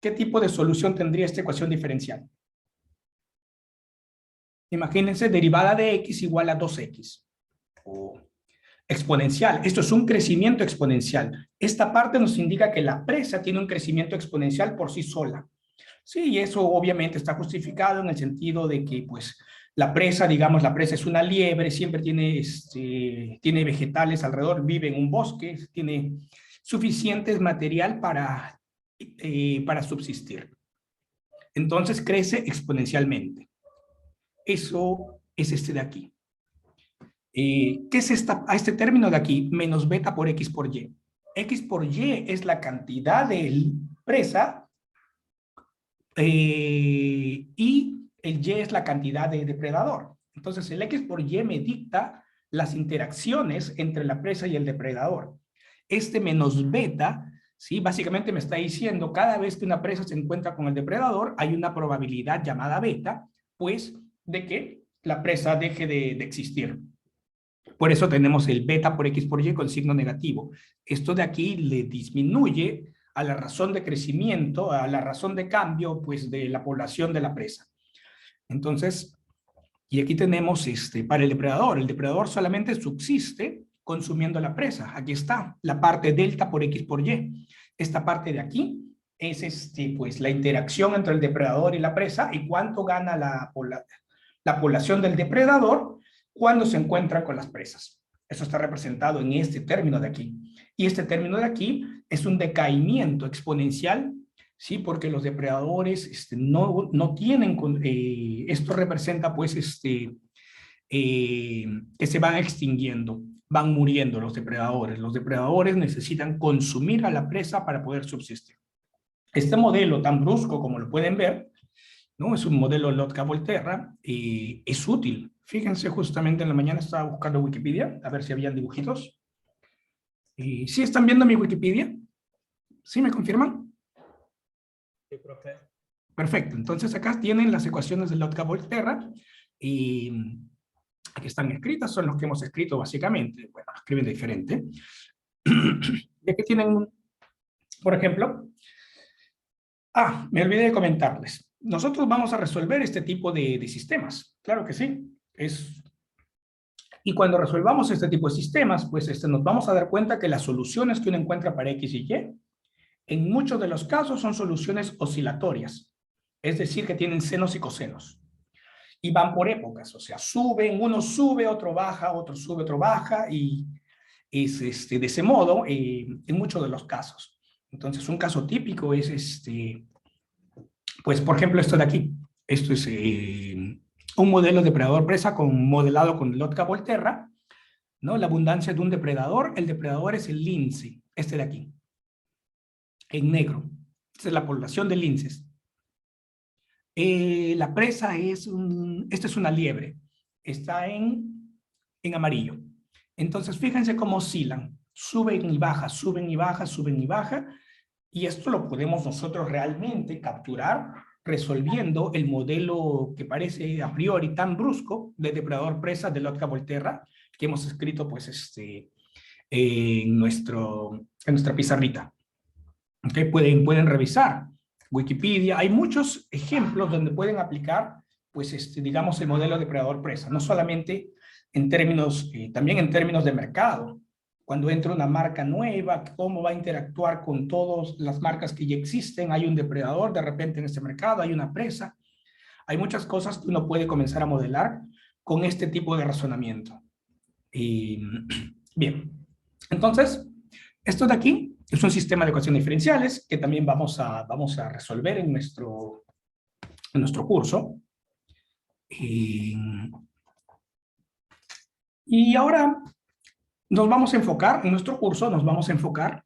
¿Qué tipo de solución tendría esta ecuación diferencial? Imagínense, derivada de x igual a 2x. O exponencial. Esto es un crecimiento exponencial. Esta parte nos indica que la presa tiene un crecimiento exponencial por sí sola. Sí, y eso obviamente está justificado en el sentido de que, pues, la presa, digamos, la presa es una liebre, siempre tiene vegetales alrededor, vive en un bosque, tiene suficiente material para subsistir. Entonces crece exponencialmente. Eso es este de aquí. ¿Qué es este término de aquí? Menos beta por x por y. X por y es la cantidad de presa y el y es la cantidad de depredador. Entonces el x por y me dicta las interacciones entre la presa y el depredador. Este menos beta, ¿sí? Básicamente me está diciendo cada vez que una presa se encuentra con el depredador hay una probabilidad llamada beta, pues, de que la presa deje de existir. Por eso tenemos el beta por x por y con signo negativo. Esto de aquí le disminuye a la razón de crecimiento, a la razón de cambio, pues, de la población de la presa. Entonces, y aquí tenemos para el depredador solamente subsiste consumiendo la presa. Aquí está la parte delta por x por y. Esta parte de aquí es pues, la interacción entre el depredador y la presa y cuánto gana la población del depredador cuando se encuentran con las presas. Eso está representado en este término de aquí. Y este término de aquí es un decaimiento exponencial, ¿sí? Porque los depredadores no tienen... esto representa, pues, que se van extinguiendo, van muriendo los depredadores. Los depredadores necesitan consumir a la presa para poder subsistir. Este modelo tan brusco como lo pueden ver, ¿no? Es un modelo Lotka-Volterra, es útil. Fíjense, justamente en la mañana estaba buscando Wikipedia, a ver si habían dibujitos. ¿Sí están viendo mi Wikipedia? ¿Sí me confirman? Sí, profe. Perfecto, entonces acá tienen las ecuaciones de Lotka-Volterra, y aquí están escritas, son los que hemos escrito básicamente. Bueno, escriben diferente. Y aquí tienen, por ejemplo, me olvidé de comentarles. Nosotros vamos a resolver este tipo de sistemas. Claro que sí. Y cuando resolvamos este tipo de sistemas, pues nos vamos a dar cuenta que las soluciones que uno encuentra para X y Y, en muchos de los casos son soluciones oscilatorias. Es decir, que tienen senos y cosenos. Y van por épocas, o sea, suben, uno sube, otro baja, otro sube, otro baja, y es de ese modo en muchos de los casos. Entonces, un caso típico es pues, por ejemplo, esto de aquí. Esto es un modelo depredador-presa modelado con Lotka-Volterra, ¿no? La abundancia de un depredador. El depredador es el lince, este de aquí, en negro. Esta es la población de linces. La presa esta es una liebre, está en amarillo. Entonces, fíjense cómo oscilan, suben y bajan, suben y bajan, suben y bajan, y esto lo podemos nosotros realmente capturar resolviendo el modelo que parece a priori tan brusco de depredador-presa de Lotka-Volterra, que hemos escrito, pues, en nuestra pizarrita. ¿Okay? Pueden revisar Wikipedia. Hay muchos ejemplos donde pueden aplicar, pues, digamos, el modelo depredador-presa, no solamente en términos, también en términos de mercado. Cuando entra una marca nueva, cómo va a interactuar con todas las marcas que ya existen. Hay un depredador de repente en este mercado, hay una presa. Hay muchas cosas que uno puede comenzar a modelar con este tipo de razonamiento. Bien, entonces, esto de aquí es un sistema de ecuaciones diferenciales que también vamos a resolver en nuestro curso. Y ahora nos vamos a enfocar, en nuestro curso nos vamos a enfocar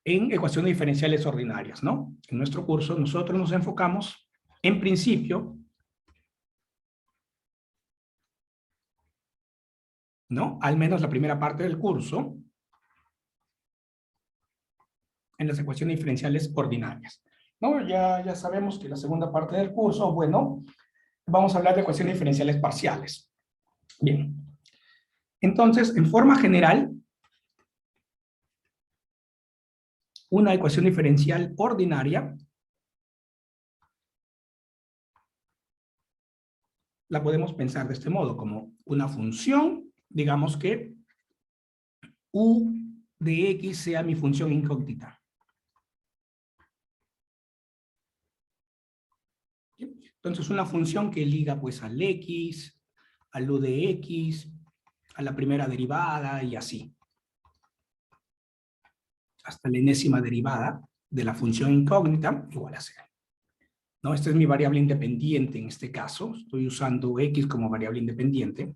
en ecuaciones diferenciales ordinarias, ¿no? En nuestro curso nosotros nos enfocamos, en principio, ¿no? Al menos la primera parte del curso, en las ecuaciones diferenciales ordinarias, ¿no? Ya sabemos que la segunda parte del curso, bueno, vamos a hablar de ecuaciones diferenciales parciales. Bien. Entonces, en forma general, una ecuación diferencial ordinaria la podemos pensar de este modo, como una función, digamos que u de x sea mi función incógnita. Entonces, una función que liga pues al x, al u de x, a la primera derivada y así. Hasta la enésima derivada de la función incógnita igual a 0. ¿No? Esta es mi variable independiente en este caso. Estoy usando x como variable independiente.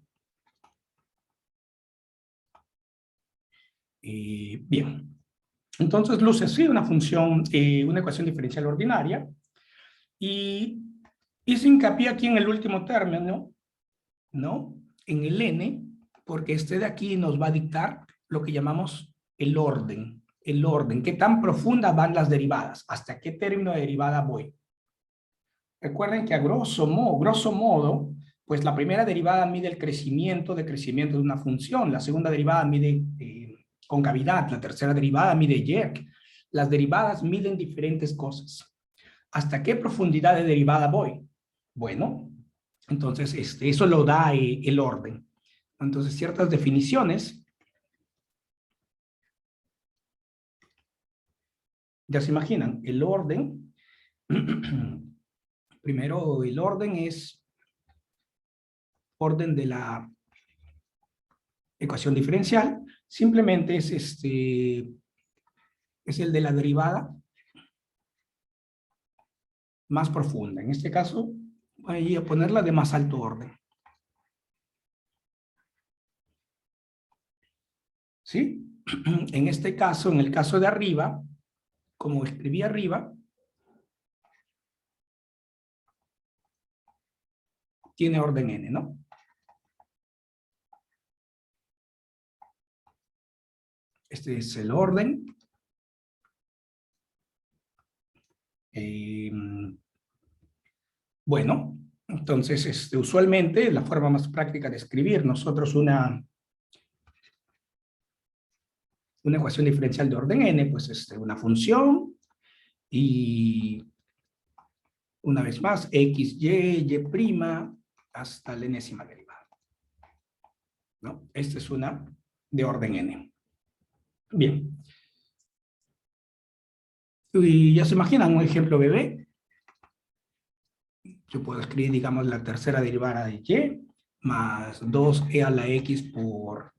Bien. Entonces, luce así una función, una ecuación diferencial ordinaria. Y hice hincapié aquí en el último término, ¿no? En el n, porque este de aquí nos va a dictar lo que llamamos el orden. El orden, qué tan profunda van las derivadas, hasta qué término de derivada voy. Recuerden que a grosso modo, pues la primera derivada mide el crecimiento de una función, la segunda derivada mide concavidad, la tercera derivada mide YERC. Las derivadas miden diferentes cosas. ¿Hasta qué profundidad de derivada voy? Bueno, entonces eso lo da el orden. Entonces ciertas definiciones, ya se imaginan, el orden, primero el orden es orden de la ecuación diferencial, simplemente es el de la derivada más profunda. En este caso, voy a ponerla de más alto orden. ¿Sí? En este caso, en el caso de arriba, como escribí arriba, tiene orden n, ¿no? Este es el orden. Bueno, entonces usualmente la forma más práctica de escribir nosotros una ecuación diferencial de orden n, pues una función y una vez más x, y hasta la enésima derivada. ¿No? Esta es una de orden n. Bien. Y ya se imaginan un ejemplo bebé. Yo puedo escribir, digamos, la tercera derivada de y más 2e a la x por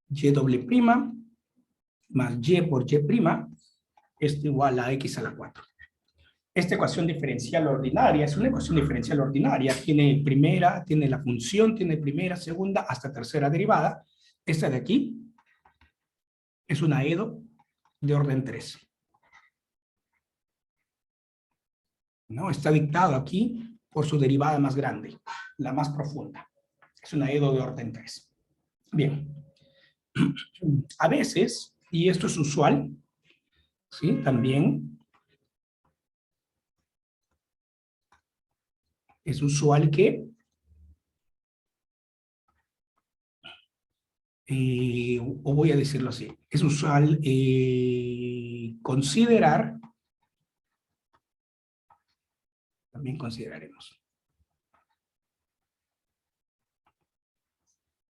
y doble prima más y por y prima, esto igual a x a la 4. Esta ecuación diferencial ordinaria es una ecuación diferencial ordinaria. Tiene primera, tiene la función, tiene primera, segunda, hasta tercera derivada. Esta de aquí es una EDO de orden 3. ¿No? Está dictado aquí por su derivada más grande, la más profunda. Es una EDO de orden 3. Bien. A veces, y esto es usual, ¿sí? También es usual que o voy a decirlo así, es usual considerar, también consideraremos.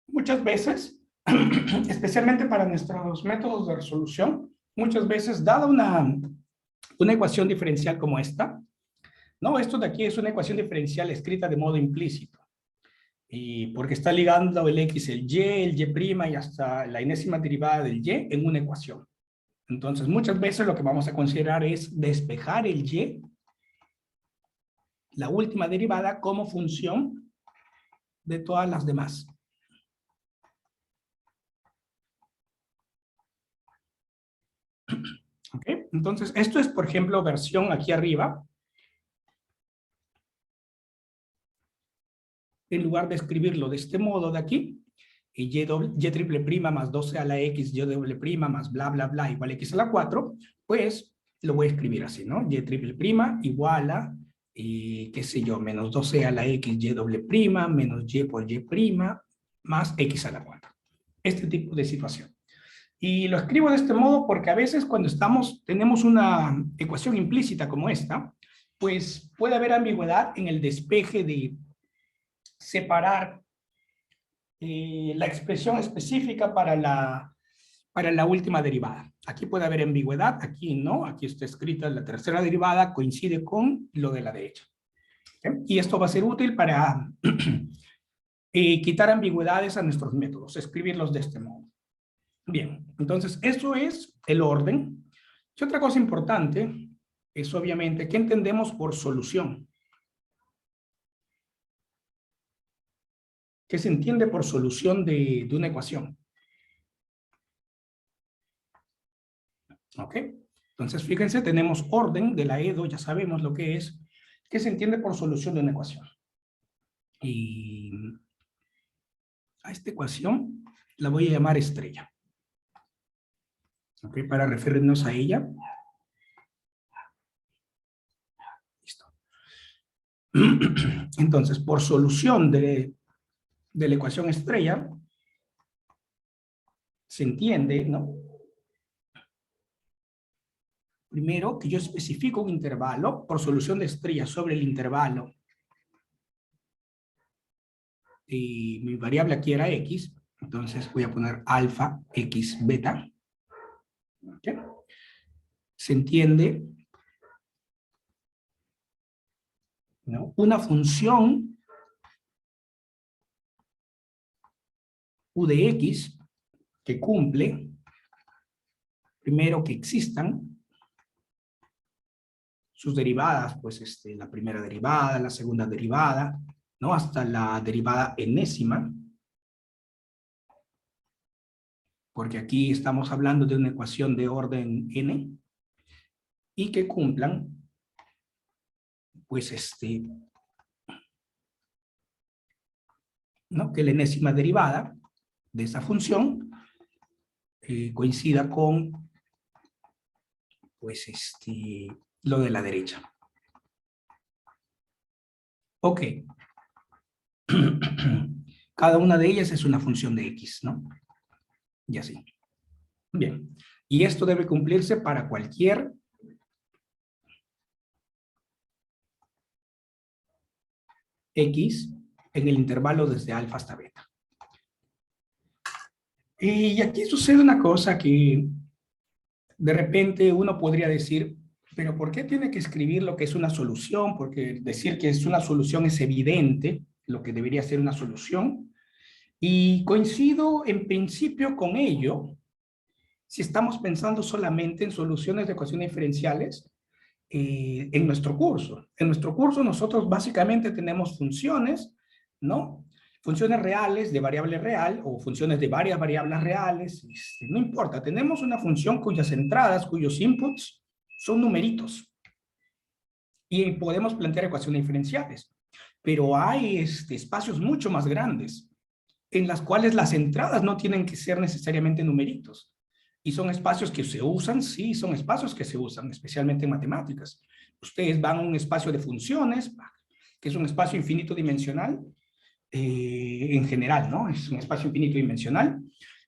Muchas veces, especialmente para nuestros métodos de resolución, muchas veces, dada una ecuación diferencial como esta, no, esto de aquí es una ecuación diferencial escrita de modo implícito. Y porque está ligando el x, el y' y hasta la enésima derivada del y en una ecuación. Entonces, muchas veces lo que vamos a considerar es despejar el y, la última derivada, como función de todas las demás. ¿Ok? Entonces, esto es, por ejemplo, versión aquí arriba. En lugar de escribirlo de este modo de aquí, y triple prima más 12 a la x, y doble prima más bla, bla, bla, igual a x a la 4, pues lo voy a escribir así, ¿no? Y triple prima igual a, qué sé yo, menos 12 a la x, y doble prima, menos y por y prima, más x a la 4. este tipo de situación. Y lo escribo de este modo porque a veces cuando tenemos una ecuación implícita como esta, pues puede haber ambigüedad en el despeje de separar la expresión específica para la última derivada. Aquí puede haber ambigüedad, aquí no, aquí está escrita la tercera derivada, coincide con lo de la derecha. ¿Okay? Y esto va a ser útil para quitar ambigüedades a nuestros métodos, escribirlos de este modo. Bien, entonces eso es el orden. Y otra cosa importante es obviamente qué entendemos por solución. ¿Qué se entiende por solución de una ecuación? ¿Ok? Entonces, fíjense, tenemos orden de la EDO, ya sabemos lo que es. ¿Qué se entiende por solución de una ecuación? Y a esta ecuación la voy a llamar estrella. ¿Ok? Para referirnos a ella. Listo. Entonces, por solución de la ecuación estrella, se entiende, ¿no? Primero, que yo especifico un intervalo por solución de estrella sobre el intervalo. Y mi variable aquí era x, entonces voy a poner alfa, x, beta. ¿Okay? Se entiende, ¿no? Una función u de x que cumple, primero que existan sus derivadas, pues la primera derivada, la segunda derivada, ¿no? Hasta la derivada enésima, porque aquí estamos hablando de una ecuación de orden n, y que cumplan, pues ¿no? Que la enésima derivada de esa función coincida con, pues lo de la derecha. Ok. Cada una de ellas es una función de x, ¿no? Y así. Bien. Y esto debe cumplirse para cualquier x en el intervalo desde alfa hasta beta. Y aquí sucede una cosa que de repente uno podría decir, pero ¿por qué tiene que escribir lo que es una solución? Porque decir que es una solución es evidente, lo que debería ser una solución. Y coincido en principio con ello, si estamos pensando solamente en soluciones de ecuaciones diferenciales en nuestro curso. En nuestro curso nosotros básicamente tenemos funciones, ¿no? Funciones reales de variable real o funciones de varias variables reales, no importa, tenemos una función cuyas entradas, cuyos inputs son numeritos y podemos plantear ecuaciones diferenciales, pero hay espacios mucho más grandes en las cuales las entradas no tienen que ser necesariamente numeritos. Y son espacios que se usan, sí, son espacios que se usan, especialmente en matemáticas. Ustedes van a un espacio de funciones, que es un espacio infinito dimensional, en general, ¿no? Es un espacio infinito dimensional.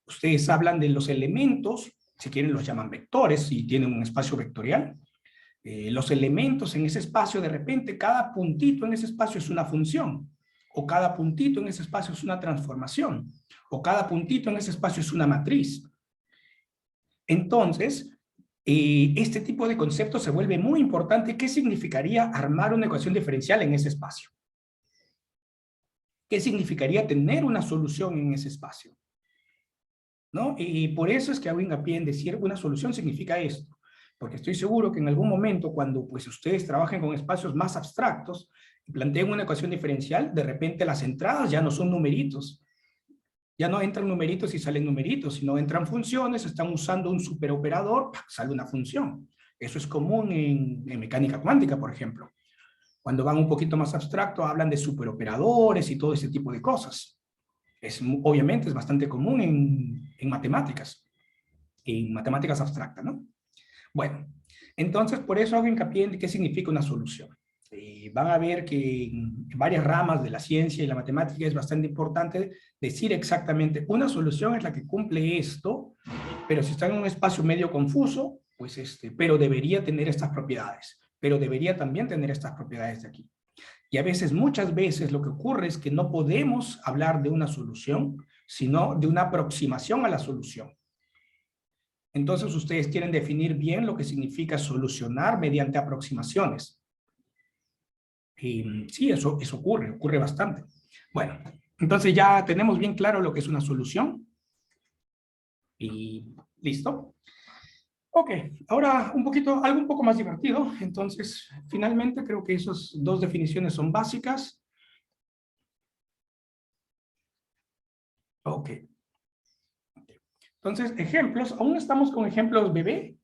Ustedes hablan de los elementos, si quieren los llaman vectores, y tienen un espacio vectorial. Los elementos en ese espacio, de repente, cada puntito en ese espacio es una función, o cada puntito en ese espacio es una transformación, o cada puntito en ese espacio es una matriz. Entonces, este tipo de conceptos se vuelve muy importante. ¿Qué significaría armar una ecuación diferencial en ese espacio? ¿Qué significaría tener una solución en ese espacio? ¿No? Y por eso es que hago hincapié en decir una solución significa esto. Porque estoy seguro que en algún momento, cuando pues ustedes trabajen con espacios más abstractos y planteen una ecuación diferencial, de repente las entradas ya no son numeritos. Ya no entran numeritos y salen numeritos, sino entran funciones, están usando un superoperador, sale una función. Eso es común en mecánica cuántica, por ejemplo. Cuando van un poquito más abstracto, hablan de superoperadores y todo ese tipo de cosas. Obviamente es bastante común en matemáticas abstractas, ¿no? Bueno, entonces por eso hago hincapié en qué significa una solución. Van a ver que en varias ramas de la ciencia y la matemática es bastante importante decir exactamente una solución es la que cumple esto, pero si está en un espacio medio confuso, pues pero debería tener estas propiedades, pero debería también tener estas propiedades de aquí. Y a veces, muchas veces, lo que ocurre es que no podemos hablar de una solución, sino de una aproximación a la solución. Entonces, ustedes quieren definir bien lo que significa solucionar mediante aproximaciones. Y sí, eso ocurre bastante. Bueno, entonces ya tenemos bien claro lo que es una solución. Y listo. Ok, ahora algo un poco más divertido. Entonces, finalmente creo que esas dos definiciones son básicas. Ok. Entonces, ejemplos. Aún estamos con ejemplos bebé.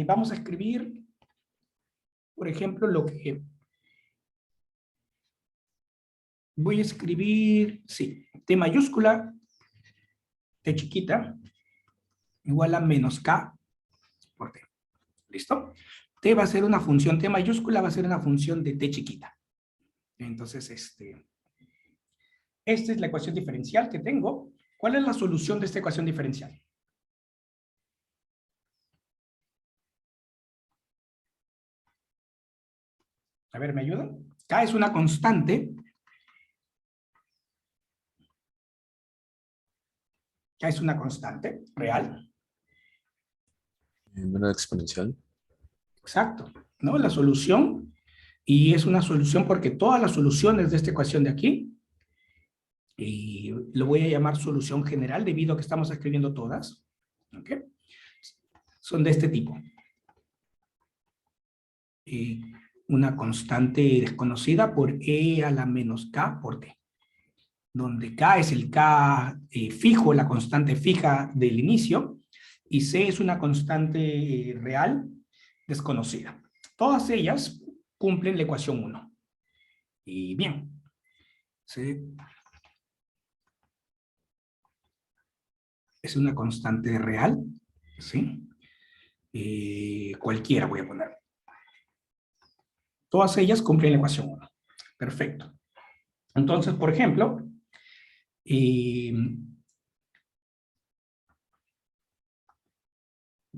Vamos a escribir, por ejemplo, lo que... Voy a escribir, sí, T mayúscula, T chiquita, igual a menos K por T. ¿Listo? T va a ser una función, T mayúscula va a ser una función de T chiquita. Entonces, esta es la ecuación diferencial que tengo. ¿Cuál es la solución de esta ecuación diferencial? A ver, ¿me ayudan? K es una constante. K es una constante real. Una exponencial. Exacto. ¿No? La solución, y es una solución porque todas las soluciones de esta ecuación de aquí, y lo voy a llamar solución general debido a que estamos escribiendo todas, ¿ok? Son de este tipo. Una constante desconocida por e a la menos k por t, donde k es el k fijo, la constante fija del inicio, y c es una constante real desconocida. Todas ellas cumplen la ecuación 1. Y bien, C es una constante real, ¿sí? Cualquiera voy a poner. Todas ellas cumplen la ecuación 1. Perfecto. Entonces, por ejemplo,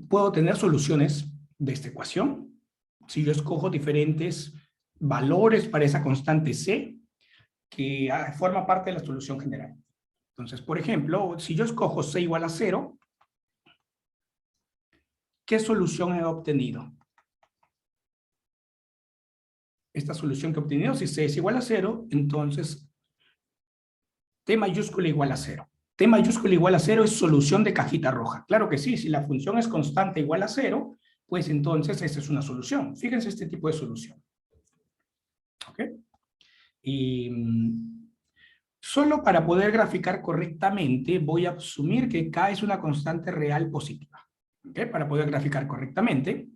puedo tener soluciones de esta ecuación. Si yo escojo diferentes valores para esa constante C, que forma parte de la solución general. Entonces, por ejemplo, si yo escojo C igual a 0, ¿qué solución he obtenido? Esta solución que he obtenido, si C es igual a 0, entonces T mayúscula igual a 0. T mayúscula igual a 0 es solución de cajita roja. Claro que sí, si la función es constante igual a 0, pues entonces esta es una solución. Fíjense este tipo de solución. ¿Ok? Y solo para poder graficar correctamente, voy a asumir que K es una constante real positiva. ¿Ok? Para poder graficar correctamente.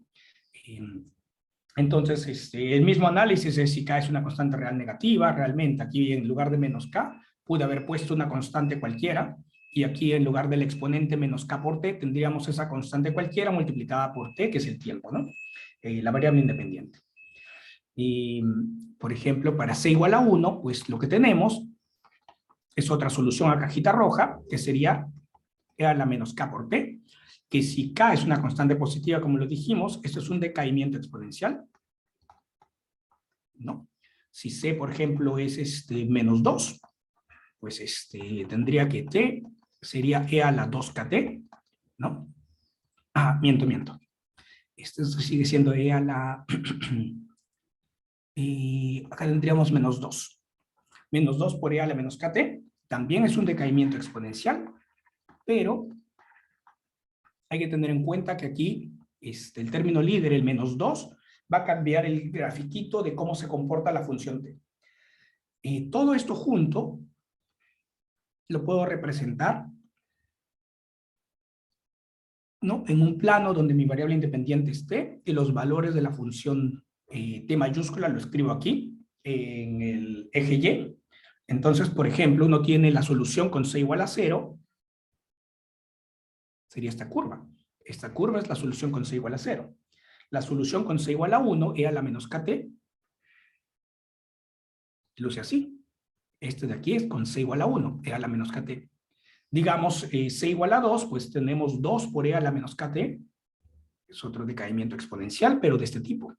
Entonces, el mismo análisis es si K es una constante real negativa. Realmente, aquí en lugar de menos K, pude haber puesto una constante cualquiera. Y aquí en lugar del exponente menos K por T, tendríamos esa constante cualquiera multiplicada por T, que es el tiempo, ¿no? La variable independiente. Y, por ejemplo, para C igual a 1, pues lo que tenemos es otra solución a cajita roja, que sería E a la menos K por T, que si K es una constante positiva, como lo dijimos, esto es un decaimiento exponencial, ¿no? Si C, por ejemplo, es menos 2, pues tendría que T sería E a la 2KT, ¿no? Miento. Esto sigue siendo E a la... acá tendríamos menos 2. Menos 2 por E a la menos KT, también es un decaimiento exponencial, pero hay que tener en cuenta que aquí el término líder, el menos 2, va a cambiar el grafiquito de cómo se comporta la función t. Todo esto junto lo puedo representar, ¿no? En un plano donde mi variable independiente es t y los valores de la función t mayúscula lo escribo aquí en el eje y. Entonces, por ejemplo, uno tiene la solución con c igual a 0, sería esta curva. Esta curva es la solución con c igual a 0. La solución con c igual a 1, e a la menos kt, luce así. Este de aquí es con C igual a 1, E a la menos KT. Digamos, C igual a 2, pues tenemos 2 por E a la menos KT. Es otro decaimiento exponencial, pero de este tipo.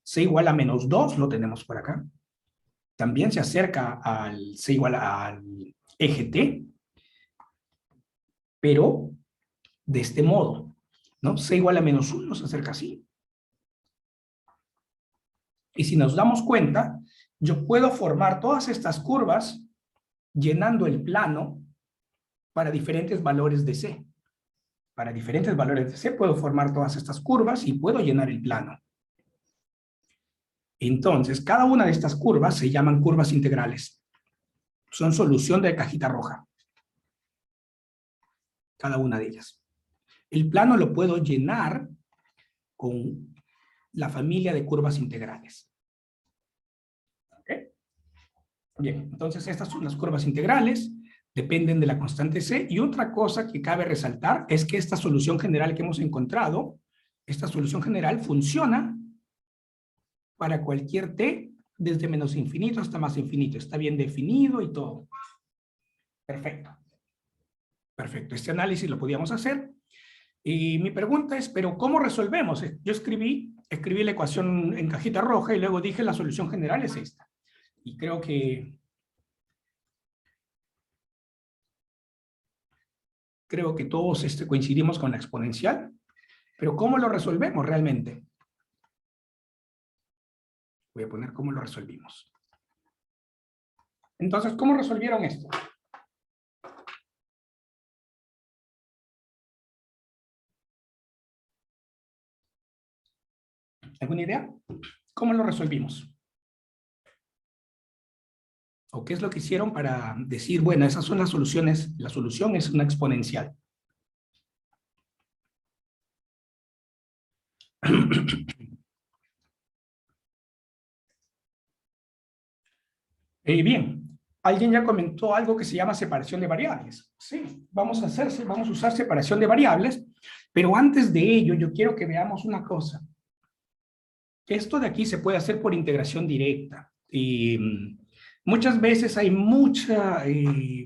C igual a menos 2 lo tenemos por acá. También se acerca al C igual al eje T, pero de este modo, ¿no? C igual a menos 1 se acerca así. Y si nos damos cuenta, yo puedo formar todas estas curvas llenando el plano para diferentes valores de C. Para diferentes valores de C puedo formar todas estas curvas y puedo llenar el plano. Entonces, cada una de estas curvas se llaman curvas integrales. Son solución de cajita roja. Cada una de ellas. El plano lo puedo llenar con la familia de curvas integrales. ¿Ok? Bien, entonces estas son las curvas integrales, dependen de la constante C, y otra cosa que cabe resaltar es que esta solución general que hemos encontrado, esta solución general funciona para cualquier t desde menos infinito hasta más infinito, está bien definido y todo. Perfecto. Perfecto, este análisis lo podíamos hacer. Y mi pregunta es, ¿pero cómo resolvemos? Yo escribí la ecuación en cajita roja y luego dije la solución general es esta. Y creo que todos coincidimos con la exponencial. Pero ¿cómo lo resolvemos realmente? Voy a poner cómo lo resolvimos. Entonces, ¿cómo resolvieron esto? ¿Alguna idea? ¿Cómo lo resolvimos? ¿O qué es lo que hicieron para decir, bueno, esas son las soluciones, la solución es una exponencial? Bien, alguien ya comentó algo que se llama separación de variables. Sí, vamos a usar separación de variables, pero antes de ello yo quiero que veamos una cosa. Esto de aquí se puede hacer por integración directa. Y muchas veces hay mucha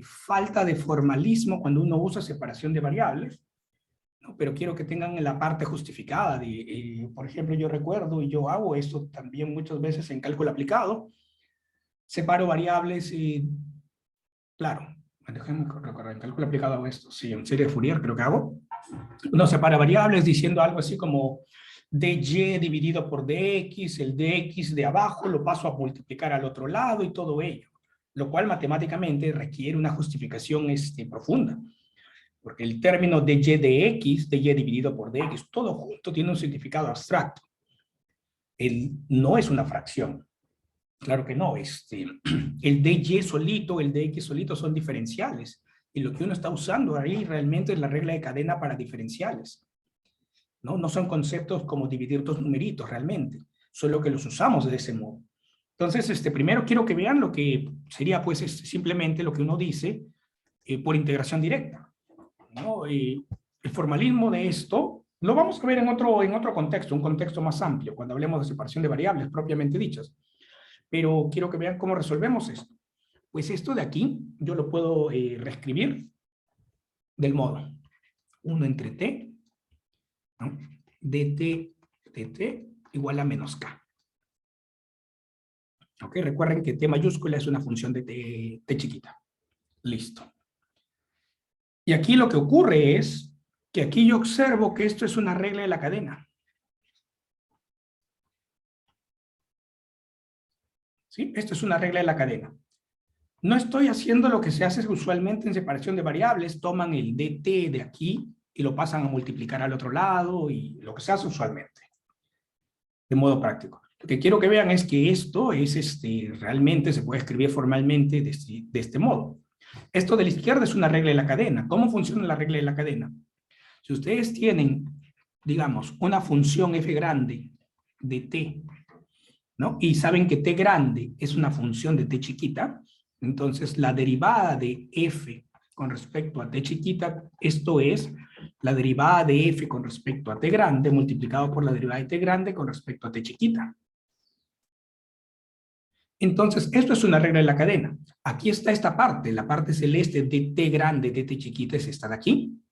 falta de formalismo cuando uno usa separación de variables, ¿no? Pero quiero que tengan la parte justificada. Por ejemplo, yo recuerdo y yo hago esto también muchas veces en cálculo aplicado. Separo variables y, claro, déjenme recordar, en cálculo aplicado hago esto, sí, en serie de Fourier creo que hago. Uno separa variables diciendo algo así como dy dividido por dx, el dx de abajo lo paso a multiplicar al otro lado y todo ello, lo cual matemáticamente requiere una justificación profunda, porque el término dy de x, dy dividido por dx, todo junto tiene un significado abstracto. No es una fracción. Claro que no. El dy solito, el dx solito son diferenciales. Y lo que uno está usando ahí realmente es la regla de cadena para diferenciales. No son conceptos como dividir dos numeritos realmente. Solo que los usamos de ese modo. Entonces, primero quiero que vean lo que sería pues simplemente lo que uno dice por integración directa, ¿no? El formalismo de esto lo vamos a ver en otro contexto, un contexto más amplio, cuando hablemos de separación de variables propiamente dichas. Pero quiero que vean cómo resolvemos esto. Pues esto de aquí, yo lo puedo reescribir del modo 1 entre t, ¿no? dt de t igual a menos k. ¿Ok? Recuerden que t mayúscula es una función de t chiquita. Listo. Y aquí lo que ocurre es que aquí yo observo que esto es una regla de la cadena. ¿Sí? Esto es una regla de la cadena. No estoy haciendo lo que se hace usualmente en separación de variables, toman el dt de aquí y lo pasan a multiplicar al otro lado y lo que se hace usualmente, de modo práctico. Lo que quiero que vean es que esto es realmente se puede escribir formalmente de este modo. Esto de la izquierda es una regla de la cadena. ¿Cómo funciona la regla de la cadena? Si ustedes tienen, digamos, una función f grande de t, ¿no? Y saben que t grande es una función de t chiquita, entonces la derivada de f con respecto a t chiquita, esto es la derivada de f con respecto a t grande multiplicado por la derivada de t grande con respecto a t chiquita. Entonces, esto es una regla de la cadena. Aquí está esta parte, la parte celeste de T grande, de T chiquita, es esta de aquí.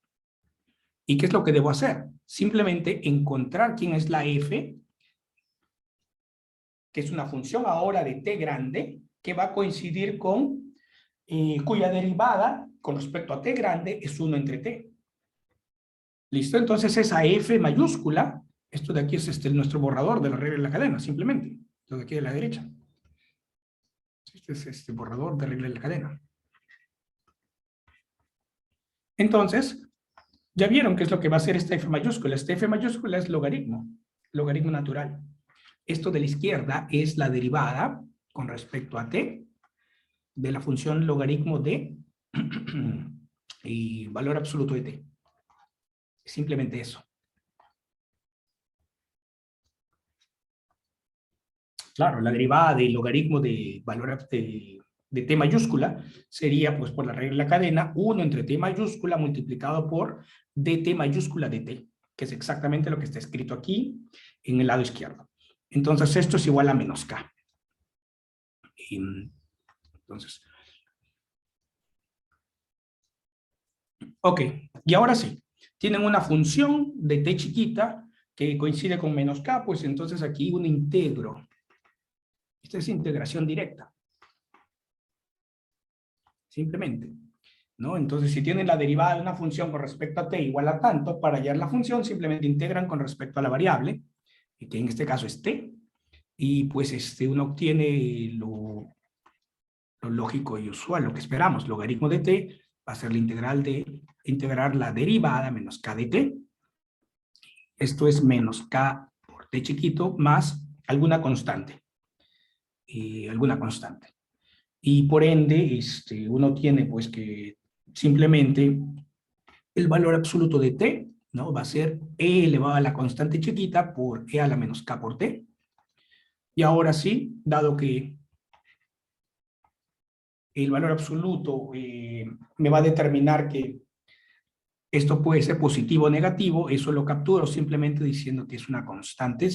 ¿Y qué es lo que debo hacer? Simplemente encontrar quién es la f, que es una función ahora de T grande, que va a coincidir con, cuya derivada con respecto a T grande es 1 entre T. ¿Listo? Entonces esa f mayúscula, esto de aquí es nuestro borrador de la regla de la cadena, simplemente. Esto de aquí de la derecha. Este es este borrador de regla de la cadena. Entonces, ya vieron qué es lo que va a hacer esta f mayúscula. Esta f mayúscula es logaritmo natural. Esto de la izquierda es la derivada con respecto a t de la función logaritmo de y valor absoluto de t. Simplemente eso. Claro, la derivada del logaritmo de valor de t mayúscula sería, pues, por la regla de la cadena, 1 entre t mayúscula multiplicado por dt mayúscula de t, que es exactamente lo que está escrito aquí en el lado izquierdo. Entonces, esto es igual a menos k. Entonces, ok, y ahora sí, tienen una función de t chiquita que coincide con menos k, pues entonces aquí un integro. Esta es integración directa. Simplemente, ¿no? Entonces, si tienen la derivada de una función con respecto a t igual a tanto, para hallar la función simplemente integran con respecto a la variable, que en este caso es t, y pues uno obtiene lo lógico y usual, lo que esperamos, logaritmo de t, va a ser la integral de integrar la derivada menos k de t. Esto es menos k por t chiquito más alguna constante. Y por ende, uno tiene pues que simplemente el valor absoluto de t, ¿no? Va a ser e elevado a la constante chiquita por e a la menos k por t. Y ahora sí, dado que el valor absoluto me va a determinar que esto puede ser positivo o negativo, eso lo capturo simplemente diciendo que es una constante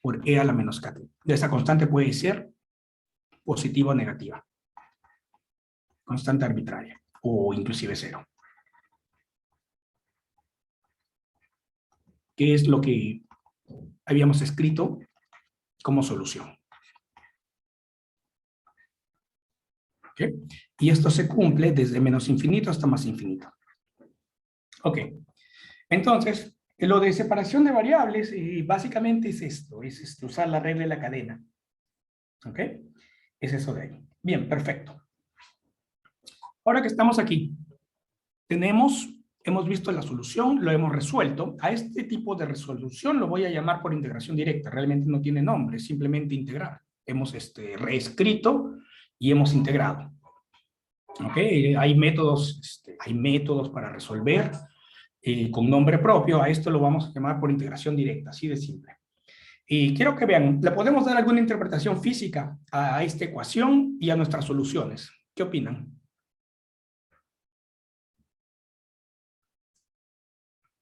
por e a la menos k. Esa constante puede ser positiva o negativa. Constante arbitraria o inclusive cero. Que es lo que habíamos escrito como solución. ¿Okay? Y esto se cumple desde menos infinito hasta más infinito. Ok. Entonces, lo de separación de variables básicamente es esto, es usar la regla de la cadena. ¿Ok? Es eso de ahí. Bien, perfecto. Ahora que estamos aquí, hemos visto la solución, lo hemos resuelto. A este tipo de resolución lo voy a llamar por integración directa. Realmente no tiene nombre, es simplemente integrar. Hemos reescrito y hemos integrado. ¿Ok? Hay métodos para resolver con nombre propio. A esto lo vamos a llamar por integración directa, así de simple. Y quiero que vean, ¿le podemos dar alguna interpretación física a esta ecuación y a nuestras soluciones? ¿Qué opinan?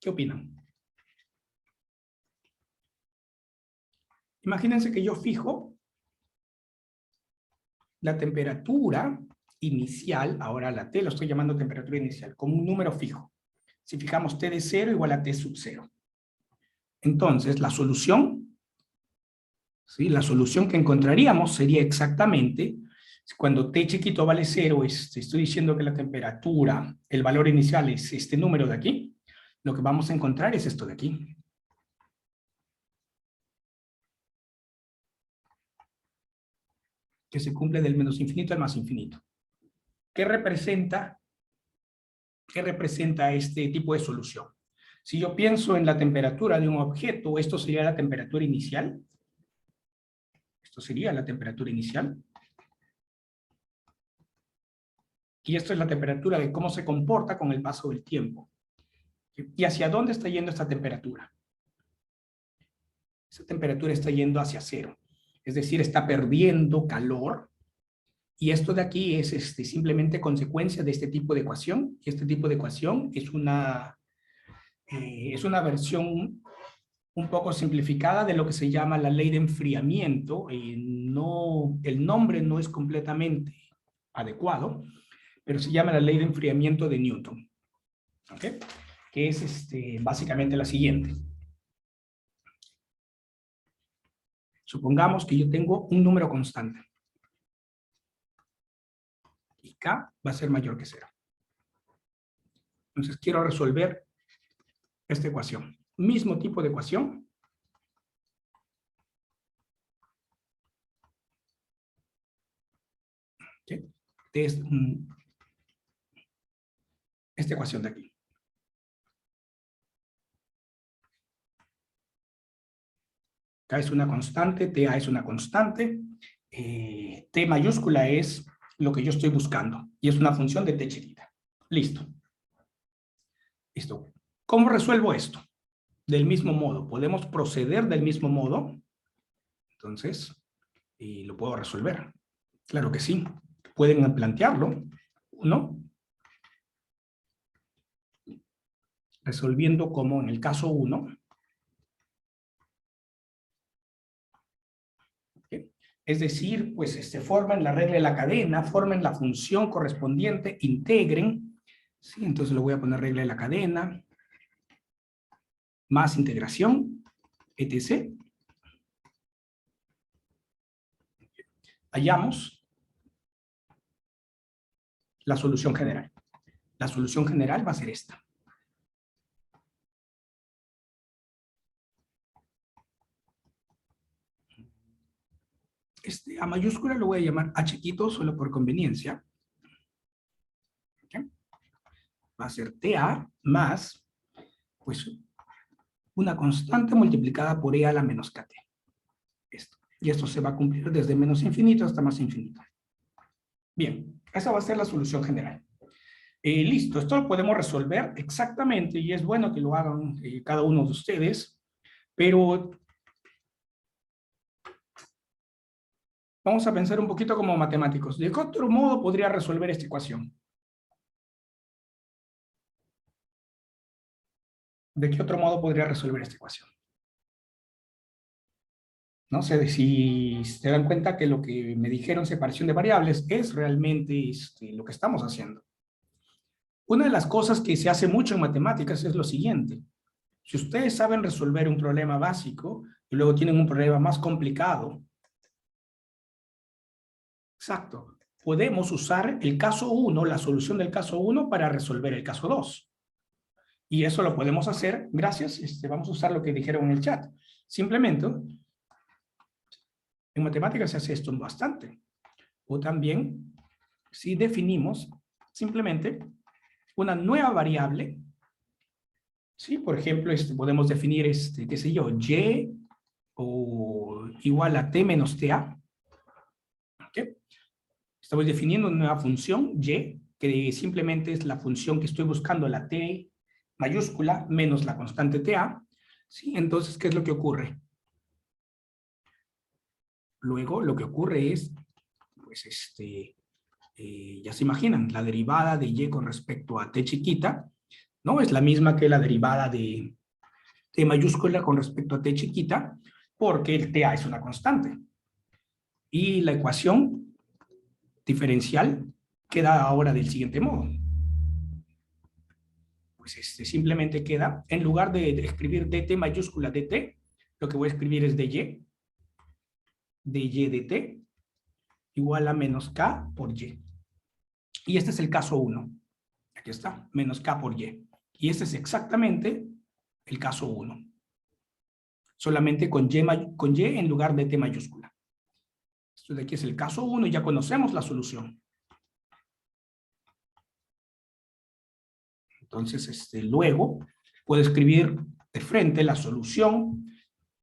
¿Qué opinan? Imagínense que yo fijo la temperatura inicial, ahora la T lo estoy llamando temperatura inicial, como un número fijo. Si fijamos T de 0 igual a T sub 0. Entonces, la solución, ¿sí? La solución que encontraríamos sería exactamente, cuando T chiquito vale 0, estoy diciendo que la temperatura, el valor inicial es este número de aquí, lo que vamos a encontrar es esto de aquí. Que se cumple del menos infinito al más infinito. ¿Qué representa este tipo de solución? Si yo pienso en la temperatura de un objeto, esto sería la temperatura inicial. Esto sería la temperatura inicial. Y esto es la temperatura de cómo se comporta con el paso del tiempo. ¿Y hacia dónde está yendo esta temperatura? Esta temperatura está yendo hacia cero. Es decir, está perdiendo calor. Y esto de aquí es simplemente consecuencia de este tipo de ecuación. Y este tipo de ecuación es una versión un poco simplificada de lo que se llama la ley de enfriamiento. No, el nombre no es completamente adecuado, pero se llama la ley de enfriamiento de Newton. ¿Ok? Que es básicamente la siguiente. Supongamos que yo tengo un número constante. Y K va a ser mayor que 0. Entonces quiero resolver esta ecuación. Mismo tipo de ecuación. ¿Okay? Es esta ecuación de aquí. K es una constante, TA es una constante, T mayúscula es lo que yo estoy buscando, y es una función de T chiquita. Listo. Listo. ¿Cómo resuelvo esto? Del mismo modo, podemos proceder del mismo modo, entonces, lo puedo resolver. Claro que sí. Pueden plantearlo, ¿no? Resolviendo como en el caso 1. Es decir, pues formen la regla de la cadena, formen la función correspondiente, integren. ¿Sí? Entonces lo voy a poner regla de la cadena, más integración, etc. Hallamos la solución general. La solución general va a ser esta. A mayúscula lo voy a llamar a chiquito solo por conveniencia. ¿Okay? Va a ser TA más, pues, una constante multiplicada por E a la menos KT. Esto. Y esto se va a cumplir desde menos infinito hasta más infinito. Bien, esa va a ser la solución general. Listo, esto lo podemos resolver exactamente, y es bueno que lo hagan cada uno de ustedes, pero vamos a pensar un poquito como matemáticos. ¿De qué otro modo podría resolver esta ecuación? ¿De qué otro modo podría resolver esta ecuación? No sé si se dan cuenta que lo que me dijeron separación de variables es realmente lo que estamos haciendo. Una de las cosas que se hace mucho en matemáticas es lo siguiente. Si ustedes saben resolver un problema básico y luego tienen un problema más complicado, exacto, podemos usar el caso 1, la solución del caso 1 para resolver el caso 2. Y eso lo podemos hacer gracias, vamos a usar lo que dijeron en el chat. Simplemente, en matemáticas se hace esto bastante. O también, si definimos simplemente una nueva variable, ¿sí? Por ejemplo, podemos definir, qué sé yo, y o igual a t menos ta. ¿Okay? Estamos definiendo una nueva función, y, que simplemente es la función que estoy buscando, la t mayúscula menos la constante ta. ¿Sí? Entonces, ¿qué es lo que ocurre? Luego, lo que ocurre es, pues, ya se imaginan, la derivada de y con respecto a t chiquita, ¿no? Es la misma que la derivada de t mayúscula con respecto a t chiquita, porque el ta es una constante. Y la ecuación diferencial queda ahora del siguiente modo. Pues simplemente queda, en lugar de escribir dt mayúscula dt, lo que voy a escribir es dy dt, igual a menos k por y. Y este es el caso 1. Aquí está, menos k por y. Y este es exactamente el caso 1. Solamente con y en lugar de t mayúscula. Esto de aquí es el caso 1 y ya conocemos la solución. Entonces, luego puedo escribir de frente la solución.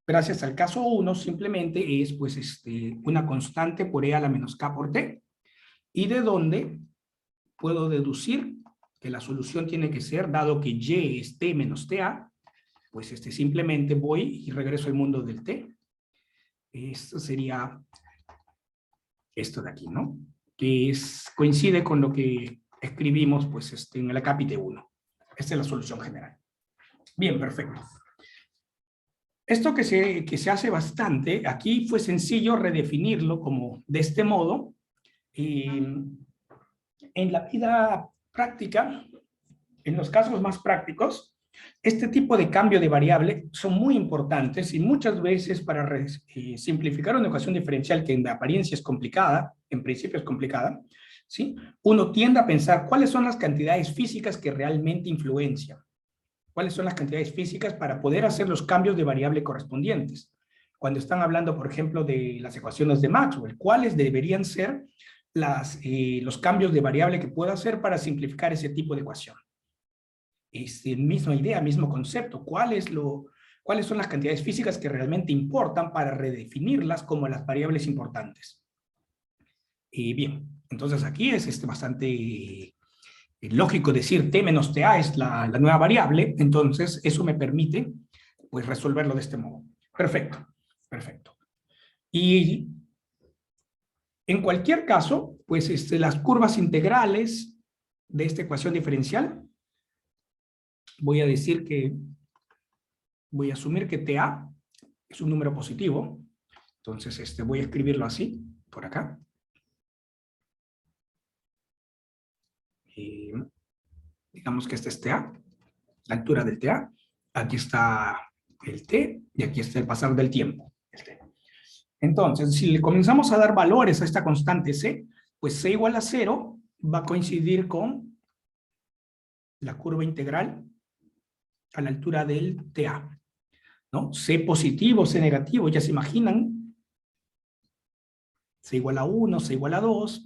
Gracias al caso 1, simplemente es pues una constante por e a la menos k por t. Y de donde puedo deducir que la solución tiene que ser, dado que y es t menos ta, pues simplemente voy y regreso al mundo del t. Esto sería esto de aquí, ¿no? Que coincide con lo que escribimos pues en el acápite 1. Esta es la solución general. Bien, perfecto. Esto que se hace bastante, aquí fue sencillo redefinirlo como de este modo. En la vida práctica, en los casos más prácticos, este tipo de cambio de variable son muy importantes y muchas veces para simplificar una ecuación diferencial que en apariencia es complicada, en principio es complicada, ¿sí? Uno tiende a pensar cuáles son las cantidades físicas que realmente influencian, cuáles son las cantidades físicas para poder hacer los cambios de variable correspondientes. Cuando están hablando, por ejemplo, de las ecuaciones de Maxwell, ¿cuáles deberían ser los cambios de variable que puedo hacer para simplificar ese tipo de ecuación? Es la misma idea, mismo concepto. ¿Cuáles son las cantidades físicas que realmente importan para redefinirlas como las variables importantes? Y bien, entonces aquí es bastante lógico decir T menos TA es la nueva variable, entonces eso me permite pues resolverlo de este modo. Perfecto, perfecto. Y en cualquier caso, pues las curvas integrales de esta ecuación diferencial, voy a asumir que TA es un número positivo, entonces voy a escribirlo así, por acá. Y digamos que este es TA, la altura del TA. Aquí está el T y aquí está el pasar del tiempo. El T. Entonces, si le comenzamos a dar valores a esta constante C, pues C igual a 0 va a coincidir con la curva integral a la altura del TA, ¿no? C positivo, C negativo, ya se imaginan. C igual a 1, C igual a 2,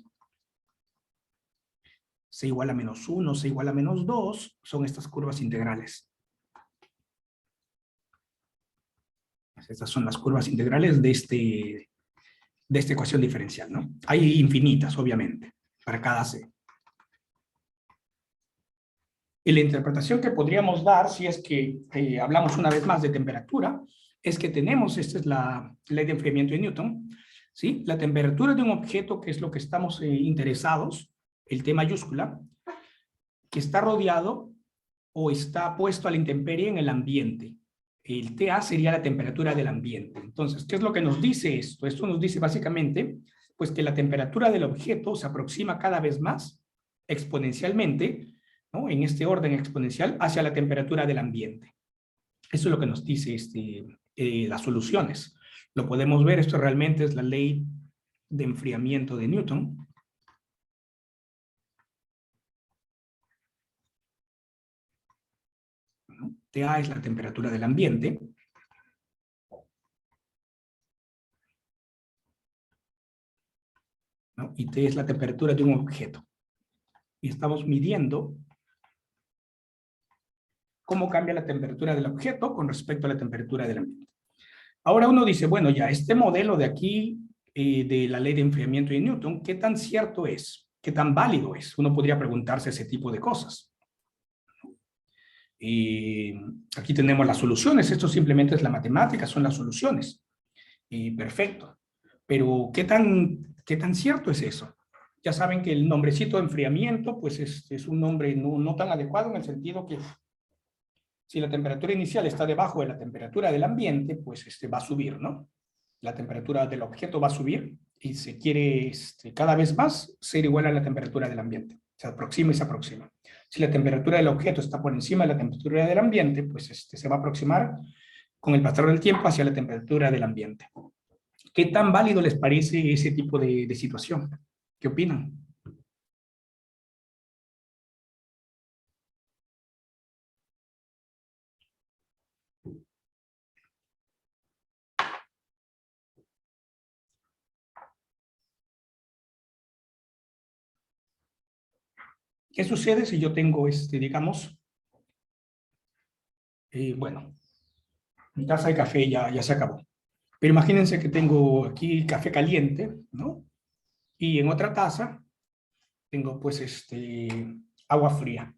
C igual a menos 1, C igual a menos 2, son estas curvas integrales. Estas son las curvas integrales de esta ecuación diferencial, ¿no? Hay infinitas, obviamente, para cada C. Y la interpretación que podríamos dar, si es que hablamos una vez más de temperatura, es que tenemos, esta es la ley de enfriamiento de Newton, ¿sí? La temperatura de un objeto, que es lo que estamos interesados, el T mayúscula, que está rodeado o está puesto a la intemperie en el ambiente. El TA sería la temperatura del ambiente. Entonces, ¿qué es lo que nos dice esto? Esto nos dice básicamente, pues que la temperatura del objeto se aproxima cada vez más exponencialmente, ¿no? En este orden exponencial hacia la temperatura del ambiente. Eso es lo que nos dice las soluciones. Lo podemos ver, esto realmente es la ley de enfriamiento de Newton. ¿No? TA es la temperatura del ambiente. ¿No? Y T es la temperatura de un objeto. Y estamos midiendo cómo cambia la temperatura del objeto con respecto a la temperatura del ambiente. Ahora uno dice, bueno, ya este modelo de aquí, de la ley de enfriamiento de Newton, ¿qué tan cierto es? ¿Qué tan válido es? Uno podría preguntarse ese tipo de cosas. Aquí tenemos las soluciones, esto simplemente es la matemática, son las soluciones. Perfecto. Pero ¿qué tan cierto es eso? Ya saben que el nombrecito de enfriamiento, pues es un nombre no tan adecuado en el sentido que si la temperatura inicial está debajo de la temperatura del ambiente, pues va a subir, ¿no? La temperatura del objeto va a subir y se quiere cada vez más ser igual a la temperatura del ambiente. Se aproxima y se aproxima. Si la temperatura del objeto está por encima de la temperatura del ambiente, pues se va a aproximar con el pasar del tiempo hacia la temperatura del ambiente. ¿Qué tan válido les parece ese tipo de situación? ¿Qué opinan? ¿Qué sucede si yo tengo, digamos, bueno, mi taza de café ya se acabó. Pero imagínense que tengo aquí café caliente, ¿no? Y en otra taza tengo, pues, agua fría.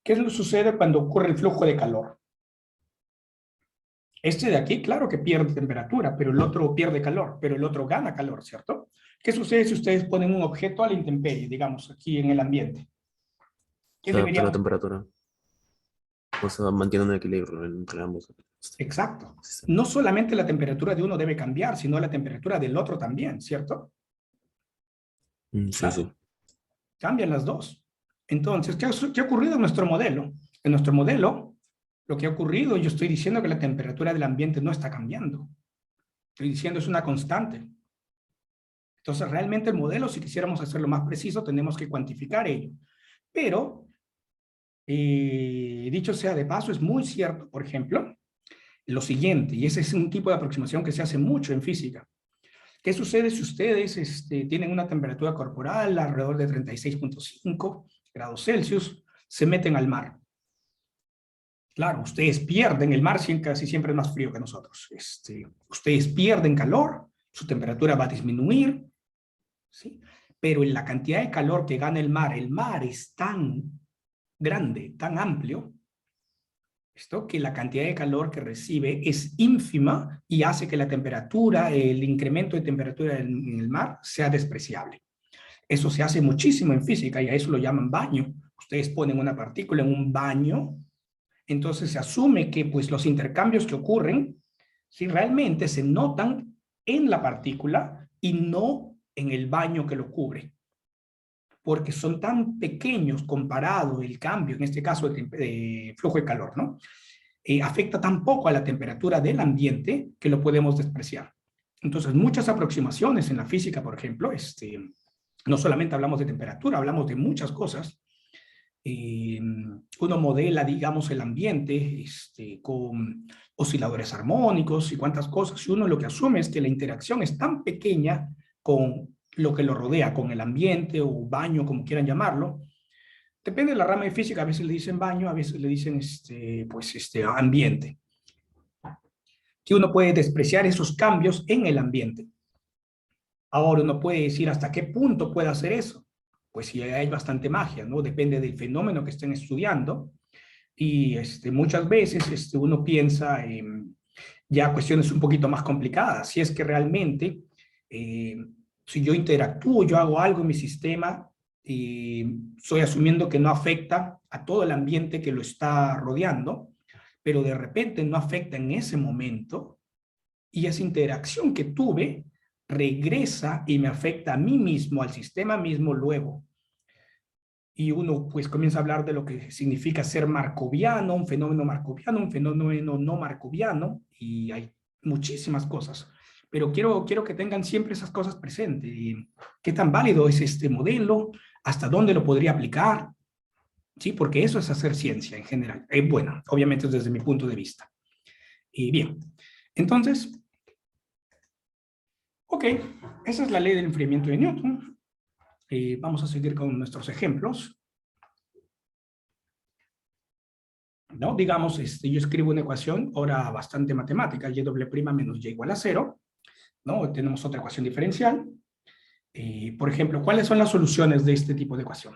¿Qué es lo que sucede cuando ocurre el flujo de calor? Este de aquí, claro que pierde temperatura, pero el otro pierde calor, pero el otro gana calor, ¿cierto? ¿Qué sucede si ustedes ponen un objeto a la intemperie, digamos, aquí en el ambiente? ¿Qué Se adapta a la deberíamos? temperatura. O sea, mantiene un equilibrio entre ambos. Exacto. sistema. No solamente la temperatura de uno debe cambiar, sino la temperatura del otro también, ¿cierto? Sí, Claro, sí. cambian las dos. Entonces, ¿qué ha ocurrido en nuestro modelo? En nuestro modelo, lo que ha ocurrido, yo estoy diciendo que la temperatura del ambiente no está cambiando. Estoy diciendo es una constante. Entonces, realmente el modelo, si quisiéramos hacerlo más preciso, tenemos que cuantificar ello. Pero, dicho sea de paso, es muy cierto, por ejemplo, lo siguiente, y ese es un tipo de aproximación que se hace mucho en física. ¿Qué sucede si ustedes tienen una temperatura corporal alrededor de 36.5 grados Celsius, se meten al mar? Claro, ustedes pierden, el mar casi siempre es más frío que nosotros. Ustedes pierden calor, su temperatura va a disminuir, ¿sí? Pero en la cantidad de calor que gana el mar es tan grande, tan amplio, que la cantidad de calor que recibe es ínfima y hace que la temperatura, el incremento de temperatura en el mar sea despreciable. Eso se hace muchísimo en física y a eso lo llaman baño. Ustedes ponen una partícula en un baño, entonces se asume que pues, los intercambios que ocurren, si realmente se notan en la partícula y no en el baño que lo cubre, porque son tan pequeños comparado el cambio, en este caso de flujo de calor, ¿no? Afecta tan poco a la temperatura del ambiente que lo podemos despreciar. Entonces, muchas aproximaciones en la física, por ejemplo, no solamente hablamos de temperatura, hablamos de muchas cosas. Uno modela, digamos, el ambiente con osciladores armónicos y cuantas cosas, y uno lo que asume es que la interacción es tan pequeña con lo que lo rodea, con el ambiente o baño, como quieran llamarlo. Depende de la rama de física, a veces le dicen baño, a veces le dicen ambiente. Que uno puede despreciar esos cambios en el ambiente. Ahora uno puede decir hasta qué punto puede hacer eso. Pues sí, hay bastante magia, ¿no? Depende del fenómeno que estén estudiando. Y muchas veces uno piensa en ya cuestiones un poquito más complicadas. Si es que realmente, si yo interactúo, yo hago algo en mi sistema, estoy asumiendo que no afecta a todo el ambiente que lo está rodeando, pero de repente no afecta en ese momento, y esa interacción que tuve regresa y me afecta a mí mismo, al sistema mismo luego. Y uno pues comienza a hablar de lo que significa ser markoviano, un fenómeno no markoviano, y hay muchísimas cosas. Pero quiero que tengan siempre esas cosas presentes. Y ¿qué tan válido es este modelo? ¿Hasta dónde lo podría aplicar? Sí, porque eso es hacer ciencia en general. Bueno, obviamente desde mi punto de vista. Y bien, entonces, ok, esa es la ley del enfriamiento de Newton. Vamos a seguir con nuestros ejemplos. ¿No? Digamos, yo escribo una ecuación, ahora bastante matemática, y' menos y igual a 0, ¿no? Tenemos otra ecuación diferencial. Por ejemplo, ¿cuáles son las soluciones de este tipo de ecuación?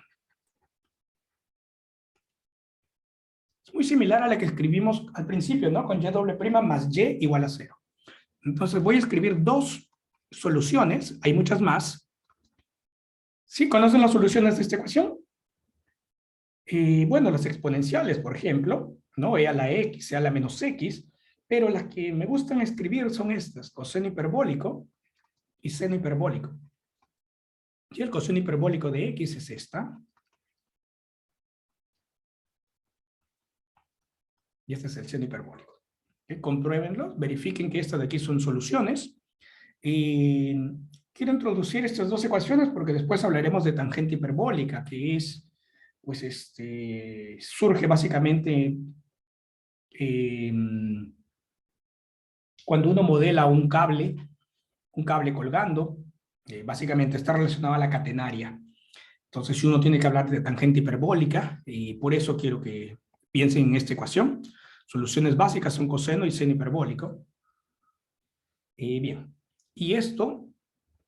Es muy similar a la que escribimos al principio, ¿no? Con y' más y igual a 0. Entonces voy a escribir dos soluciones, hay muchas más. ¿Sí? ¿Conocen las soluciones de esta ecuación? Bueno, las exponenciales, por ejemplo, ¿no? E a la x, e a la menos x, pero las que me gustan escribir son estas, coseno hiperbólico y seno hiperbólico. Y el coseno hiperbólico de x es esta. Y este es el seno hiperbólico. Compruébenlo, verifiquen que estas de aquí son soluciones. Y quiero introducir estas dos ecuaciones porque después hablaremos de tangente hiperbólica, que es, pues, surge básicamente cuando uno modela un cable colgando, básicamente está relacionado a la catenaria. Entonces, si uno tiene que hablar de tangente hiperbólica, y por eso quiero que piensen en esta ecuación. Soluciones básicas son coseno y seno hiperbólico. Bien, y esto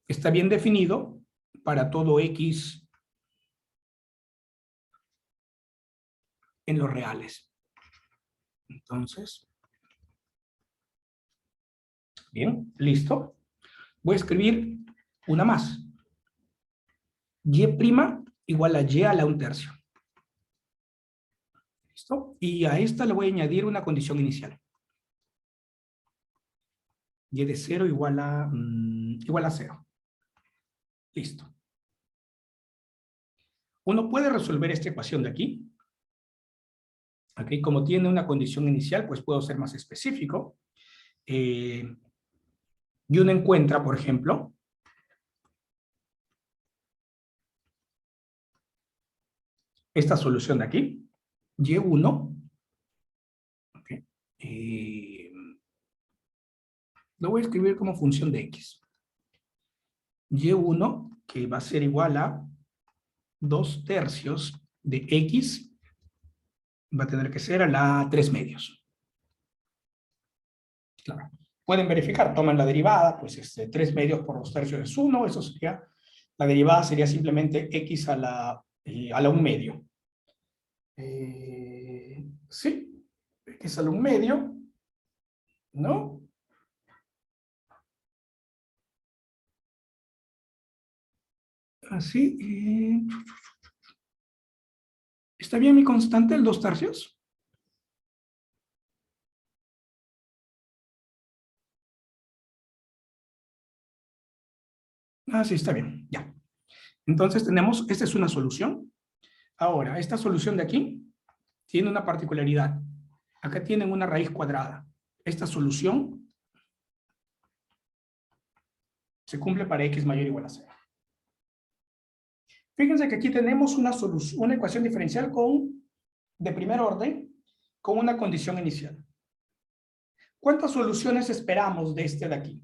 está bien definido para todo x en los reales. Entonces, bien, listo. Voy a escribir una más. Y' igual a y a la 1/3. ¿Listo? Y a esta le voy a añadir una condición inicial. y de 0 igual a 0. Listo. Uno puede resolver esta ecuación de aquí. Aquí, como tiene una condición inicial, pues puedo ser más específico. Y uno encuentra, por ejemplo, esta solución de aquí, y1, okay, lo voy a escribir como función de x. y1, que va a ser igual a 2/3 de x, va a tener que ser a la 3/2. Claro. Pueden verificar, toman la derivada, pues 3/2 por 2/3 es 1, eso sería, la derivada sería simplemente x a la 1/2. Sí, x a la 1/2, ¿no? Así, ¿está bien mi constante, el 2/3? Ah, sí, está bien, ya. Entonces tenemos, esta es una solución. Ahora, esta solución de aquí tiene una particularidad. Acá tienen una raíz cuadrada. Esta solución se cumple para x mayor o igual a 0. Fíjense que aquí tenemos una solución, una ecuación diferencial de primer orden con una condición inicial. ¿Cuántas soluciones esperamos de este de aquí?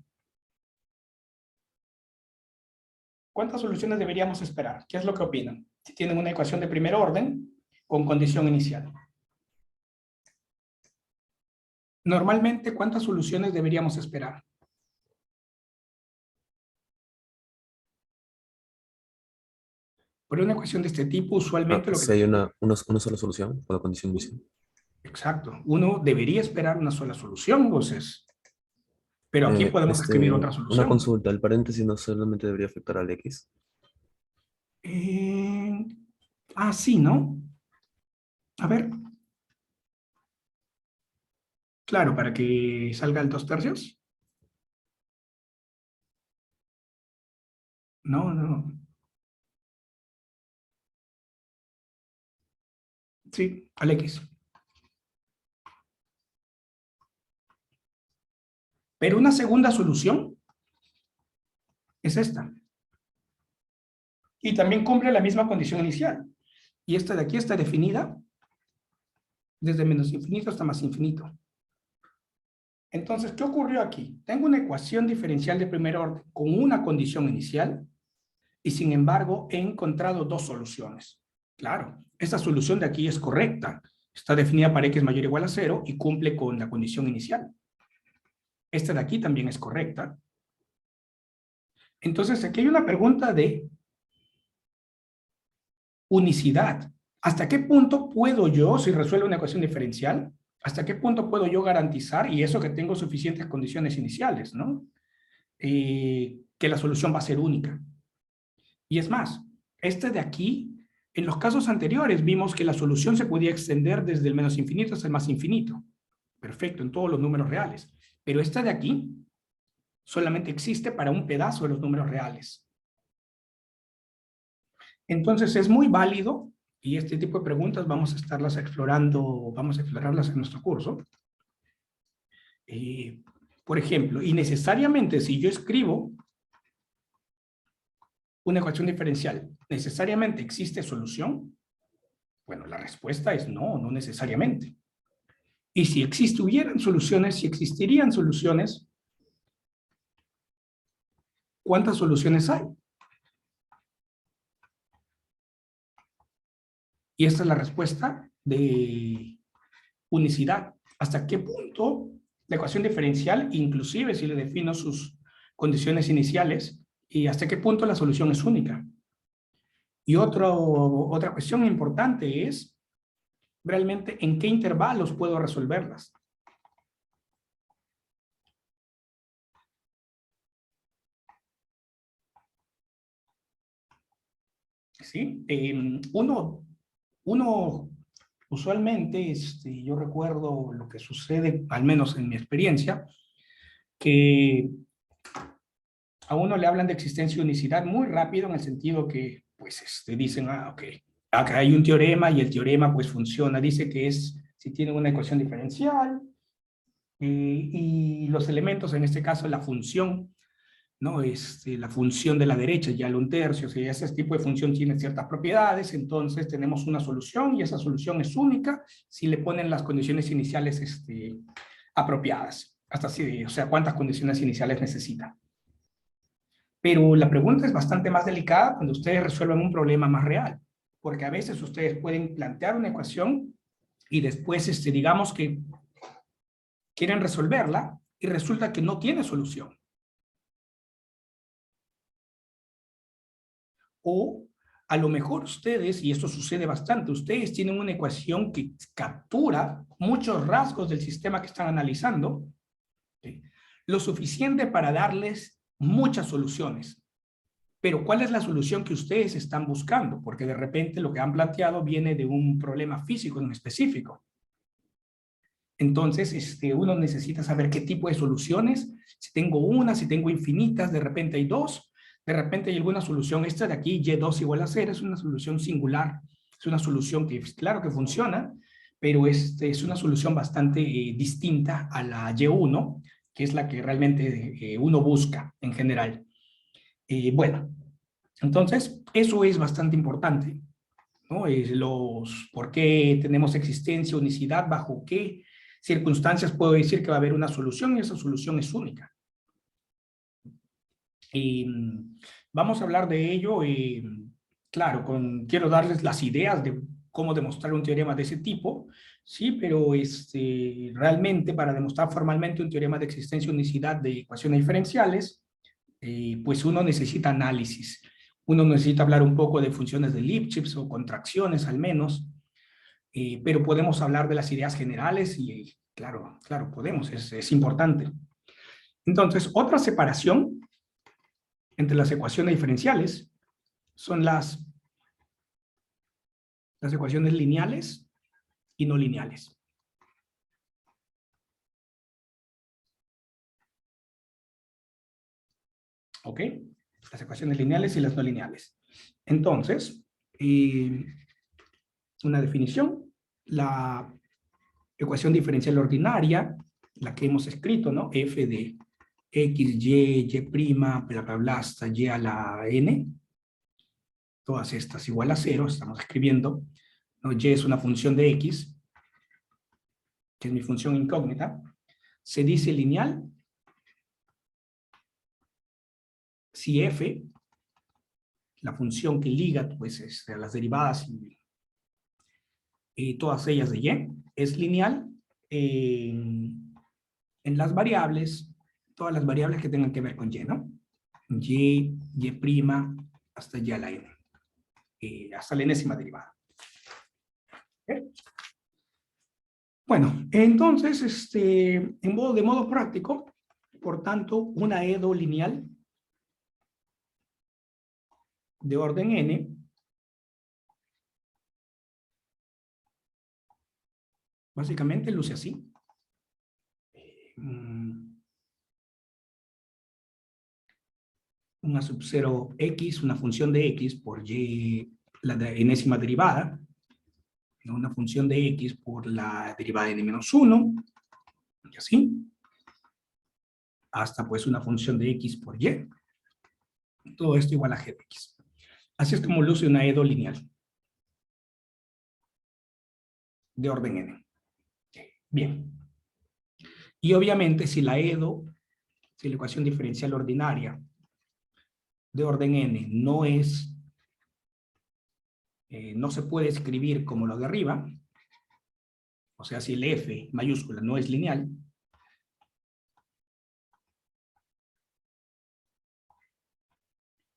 ¿Cuántas soluciones deberíamos esperar? ¿Qué es lo que opinan? Si tienen una ecuación de primer orden con condición inicial. Normalmente, ¿cuántas soluciones deberíamos esperar? Por una ecuación de este tipo, usualmente lo que... Si hay una sola solución con la condición inicial. Exacto. Uno debería esperar una sola solución, entonces. Pero aquí podemos escribir otra Una solución. consulta, el paréntesis no solamente debería afectar al X. Eh, sí, ¿no? A ver. Claro, para que salga el 2/3. No, no. Sí, al X. Pero una segunda solución es esta. Y también cumple la misma condición inicial. Y esta de aquí está definida desde menos infinito hasta más infinito. Entonces, ¿qué ocurrió aquí? Tengo una ecuación diferencial de primer orden con una condición inicial y sin embargo he encontrado dos soluciones. Claro, esta solución de aquí es correcta. Está definida para x mayor o igual a 0 y cumple con la condición inicial. Esta de aquí también es correcta. Entonces, aquí hay una pregunta de unicidad. ¿Hasta qué punto puedo yo, si resuelvo una ecuación diferencial, hasta qué punto puedo yo garantizar, y eso que tengo suficientes condiciones iniciales, ¿no? Que la solución va a ser única? Y es más, este de aquí, en los casos anteriores vimos que la solución se podía extender desde el menos infinito hasta el más infinito. Perfecto, en todos los números reales. Pero esta de aquí solamente existe para un pedazo de los números reales. Entonces es muy válido, y este tipo de preguntas vamos a estarlas explorando, vamos a explorarlas en nuestro curso. Por ejemplo, y necesariamente si yo escribo una ecuación diferencial, ¿necesariamente existe solución? Bueno, la respuesta es no, no necesariamente. Y si existieran soluciones, si existirían soluciones, ¿cuántas soluciones hay? Y esta es la respuesta de unicidad. ¿Hasta qué punto la ecuación diferencial, inclusive si le defino sus condiciones iniciales, y hasta qué punto la solución es única? Y otra cuestión importante es realmente en qué intervalos puedo resolverlas. ¿Sí? Uno usualmente, yo recuerdo lo que sucede, al menos en mi experiencia, que a uno le hablan de existencia y unicidad muy rápido en el sentido que, pues, dicen, ok, acá hay un teorema y el teorema, pues, funciona. Dice que es, si tiene una ecuación diferencial y los elementos, en este caso, la función, ¿no? La función de la derecha, ya el 1/3, si ese tipo de función tiene ciertas propiedades, entonces tenemos una solución y esa solución es única si le ponen las condiciones iniciales apropiadas. Hasta así, o sea, ¿cuántas condiciones iniciales necesita? Pero la pregunta es bastante más delicada cuando ustedes resuelven un problema más real, porque a veces ustedes pueden plantear una ecuación y después, digamos que quieren resolverla y resulta que no tiene solución. O a lo mejor ustedes, y esto sucede bastante, ustedes tienen una ecuación que captura muchos rasgos del sistema que están analizando, ¿sí? Lo suficiente para darles muchas soluciones. Pero ¿cuál es la solución que ustedes están buscando? Porque de repente lo que han planteado viene de un problema físico en específico. Entonces, uno necesita saber qué tipo de soluciones, si tengo una, si tengo infinitas, de repente hay dos, de repente hay alguna solución, esta de aquí, y2 igual a 0, es una solución singular, es una solución que, claro que funciona, pero es una solución bastante distinta a la y1, que es la que realmente uno busca en general. Bueno, entonces, eso es bastante importante, ¿no? ¿Por qué tenemos existencia, unicidad, bajo qué circunstancias puedo decir que va a haber una solución y esa solución es única. Y vamos a hablar de ello, claro, quiero darles las ideas de cómo demostrar un teorema de ese tipo, sí, pero realmente para demostrar formalmente un teorema de existencia, unicidad de ecuaciones diferenciales, pues uno necesita análisis. Uno necesita hablar un poco de funciones de Lipschitz o contracciones al menos, pero podemos hablar de las ideas generales y claro, podemos, es importante. Entonces, otra separación entre las ecuaciones diferenciales son las ecuaciones lineales y no lineales. ¿Ok? Las ecuaciones lineales y las no lineales. Entonces, una definición, la ecuación diferencial ordinaria, la que hemos escrito, ¿no? F de x, y prima, bla, bla, bla, hasta y a la n, todas estas igual a 0, estamos escribiendo, ¿no? Y es una función de x, que es mi función incógnita, se dice lineal si f, la función que liga pues, a las derivadas y todas ellas de y, es lineal en las variables, todas las variables que tengan que ver con y, ¿no? Y prima, hasta y a la n, hasta la enésima derivada. ¿Okay? Bueno, entonces, de modo práctico, por tanto, una EDO lineal de orden n básicamente luce así. Una sub 0 x, una función de x por y, la enésima derivada, una función de x por la derivada de n-1, y así, hasta pues una función de x por y. Todo esto igual a g de x. Así es como luce una EDO lineal de orden n. Bien. Y obviamente si la EDO, si la ecuación diferencial ordinaria de orden n no es, no se puede escribir como lo de arriba, o sea, si el f mayúscula no es lineal,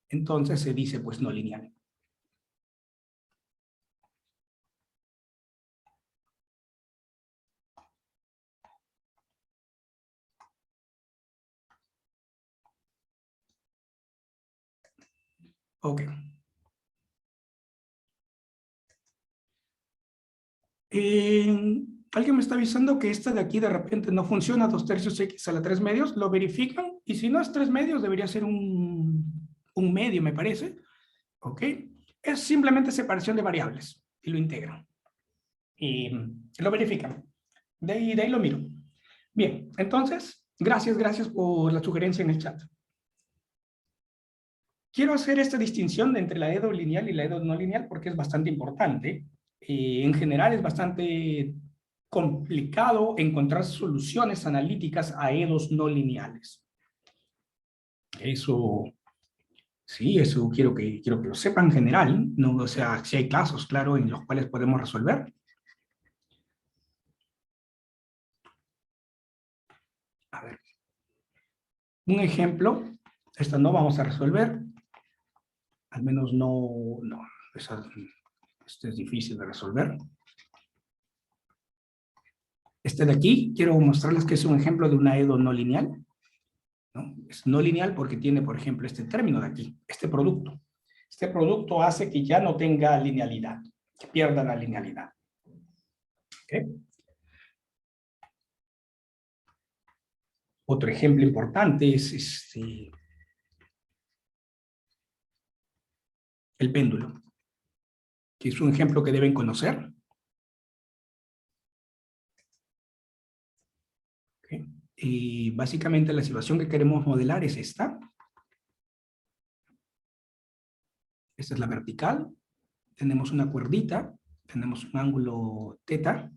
entonces se dice pues no lineal. Ok. Alguien me está avisando que esta de aquí de repente no funciona, 2/3 x a la 3 medios, lo verifican, y si no es 3 medios, debería ser un medio, me parece. ¿Ok? Es simplemente separación de variables, y lo integran. Y lo verifican. De ahí lo miro. Bien, entonces, gracias por la sugerencia en el chat. Quiero hacer esta distinción entre la EDO lineal y la EDO no lineal porque es bastante importante. En general es bastante complicado encontrar soluciones analíticas a EDOs no lineales. Eso, sí, eso quiero que lo sepan en general, ¿no? O sea, si hay casos, claro, en los cuales podemos resolver. A ver. Un ejemplo, esta no vamos a resolver. Al menos no, este es difícil de resolver. Este de aquí, quiero mostrarles que es un ejemplo de una EDO no lineal, ¿no? Es no lineal porque tiene, por ejemplo, este término de aquí, este producto. Este producto hace que ya no tenga linealidad, que pierda la linealidad. ¿Okay? Otro ejemplo importante es el péndulo, que es un ejemplo que deben conocer. ¿Okay? Y básicamente la situación que queremos modelar es esta. Esta es la vertical. Tenemos una cuerdita. Tenemos un ángulo θ.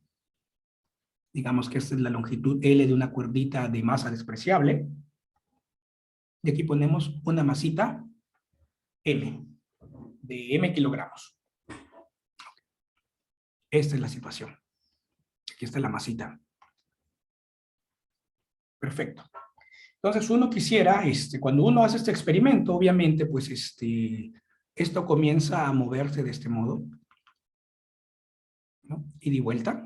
Digamos que esta es la longitud L de una cuerdita de masa despreciable. Y aquí ponemos una masita M, de M kilogramos. Esta es la situación. Aquí está la masita. Perfecto. Entonces uno quisiera, cuando uno hace este experimento, obviamente, pues esto comienza a moverse de este modo, ¿no? Y de vuelta.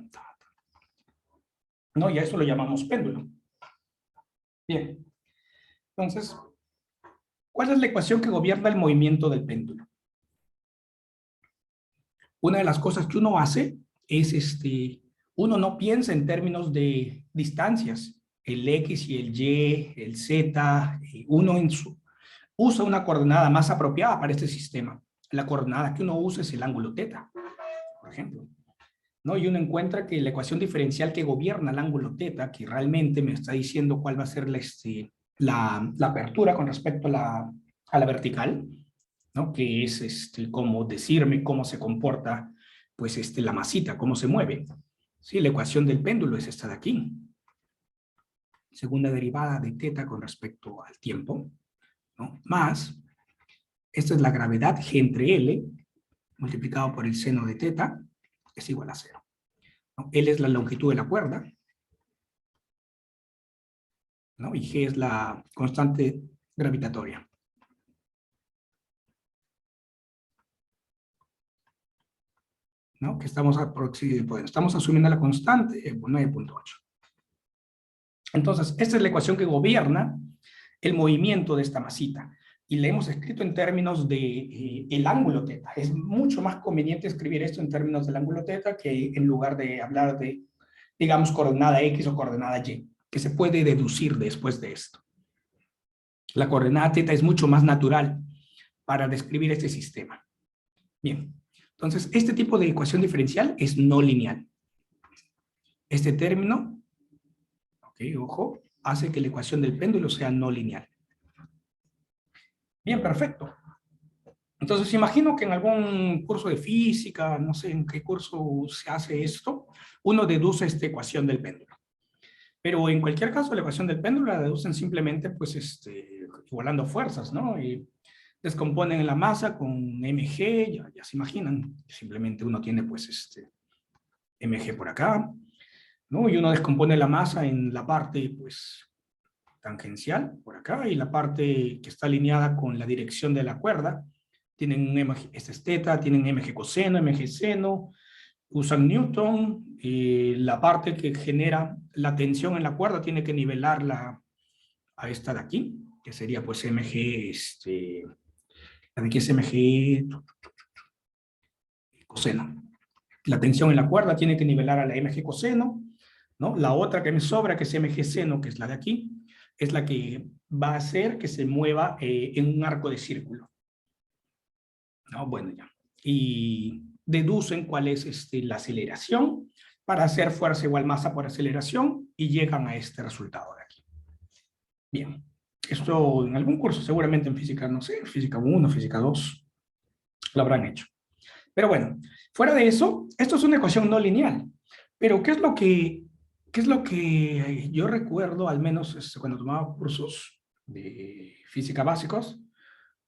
¿No? Y a eso lo llamamos péndulo. Bien. Entonces, ¿cuál es la ecuación que gobierna el movimiento del péndulo? Una de las cosas que uno hace es, uno no piensa en términos de distancias, el X y el Y, el Z, uno usa una coordenada más apropiada para este sistema. La coordenada que uno usa es el ángulo θ, por ejemplo, ¿no? Y uno encuentra que la ecuación diferencial que gobierna el ángulo θ, que realmente me está diciendo cuál va a ser la apertura con respecto a la vertical, ¿no? Que es como decirme cómo se comporta pues la masita, cómo se mueve. Sí, la ecuación del péndulo es esta de aquí. Segunda derivada de θ con respecto al tiempo, ¿no? Más, esta es la gravedad G entre L, multiplicado por el seno de θ, es igual a 0. ¿No? L es la longitud de la cuerda, ¿no? Y G es la constante gravitatoria. ¿No? Que estamos asumiendo la constante, 9.8. Entonces, esta es la ecuación que gobierna el movimiento de esta masita. Y la hemos escrito en términos de el ángulo θ. Es mucho más conveniente escribir esto en términos del ángulo θ que en lugar de hablar de, digamos, coordenada X o coordenada Y, que se puede deducir después de esto. La coordenada θ es mucho más natural para describir este sistema. Bien, entonces este tipo de ecuación diferencial es no lineal. Este término, ok, ojo, hace que la ecuación del péndulo sea no lineal. Bien, perfecto. Entonces, imagino que en algún curso de física, no sé en qué curso se hace esto, uno deduce esta ecuación del péndulo. Pero en cualquier caso, la ecuación del péndulo la deducen simplemente, pues, igualando fuerzas, ¿no? Y descomponen la masa con mg, ya se imaginan. Simplemente uno tiene, pues, mg por acá, ¿no? Y uno descompone la masa en la parte, pues, tangencial, por acá, y la parte que está alineada con la dirección de la cuerda. Tienen un mg, este es θ, tienen mg coseno, mg seno, usan Newton, la parte que genera la tensión en la cuerda tiene que nivelarla a esta de aquí, que sería pues mg, la de aquí es mg coseno. La tensión en la cuerda tiene que nivelar a la mg coseno, ¿no? La otra que me sobra, que es mg seno, que es la de aquí, es la que va a hacer que se mueva en un arco de círculo. ¿No? Bueno, ya. Y deducen cuál es la aceleración para hacer fuerza igual masa por aceleración y llegan a este resultado de aquí. Bien. Esto en algún curso, seguramente en física, no sé, física 1, física 2, lo habrán hecho. Pero bueno, fuera de eso, esto es una ecuación no lineal. Pero ¿qué es lo que yo recuerdo, al menos cuando tomaba cursos de física básicos?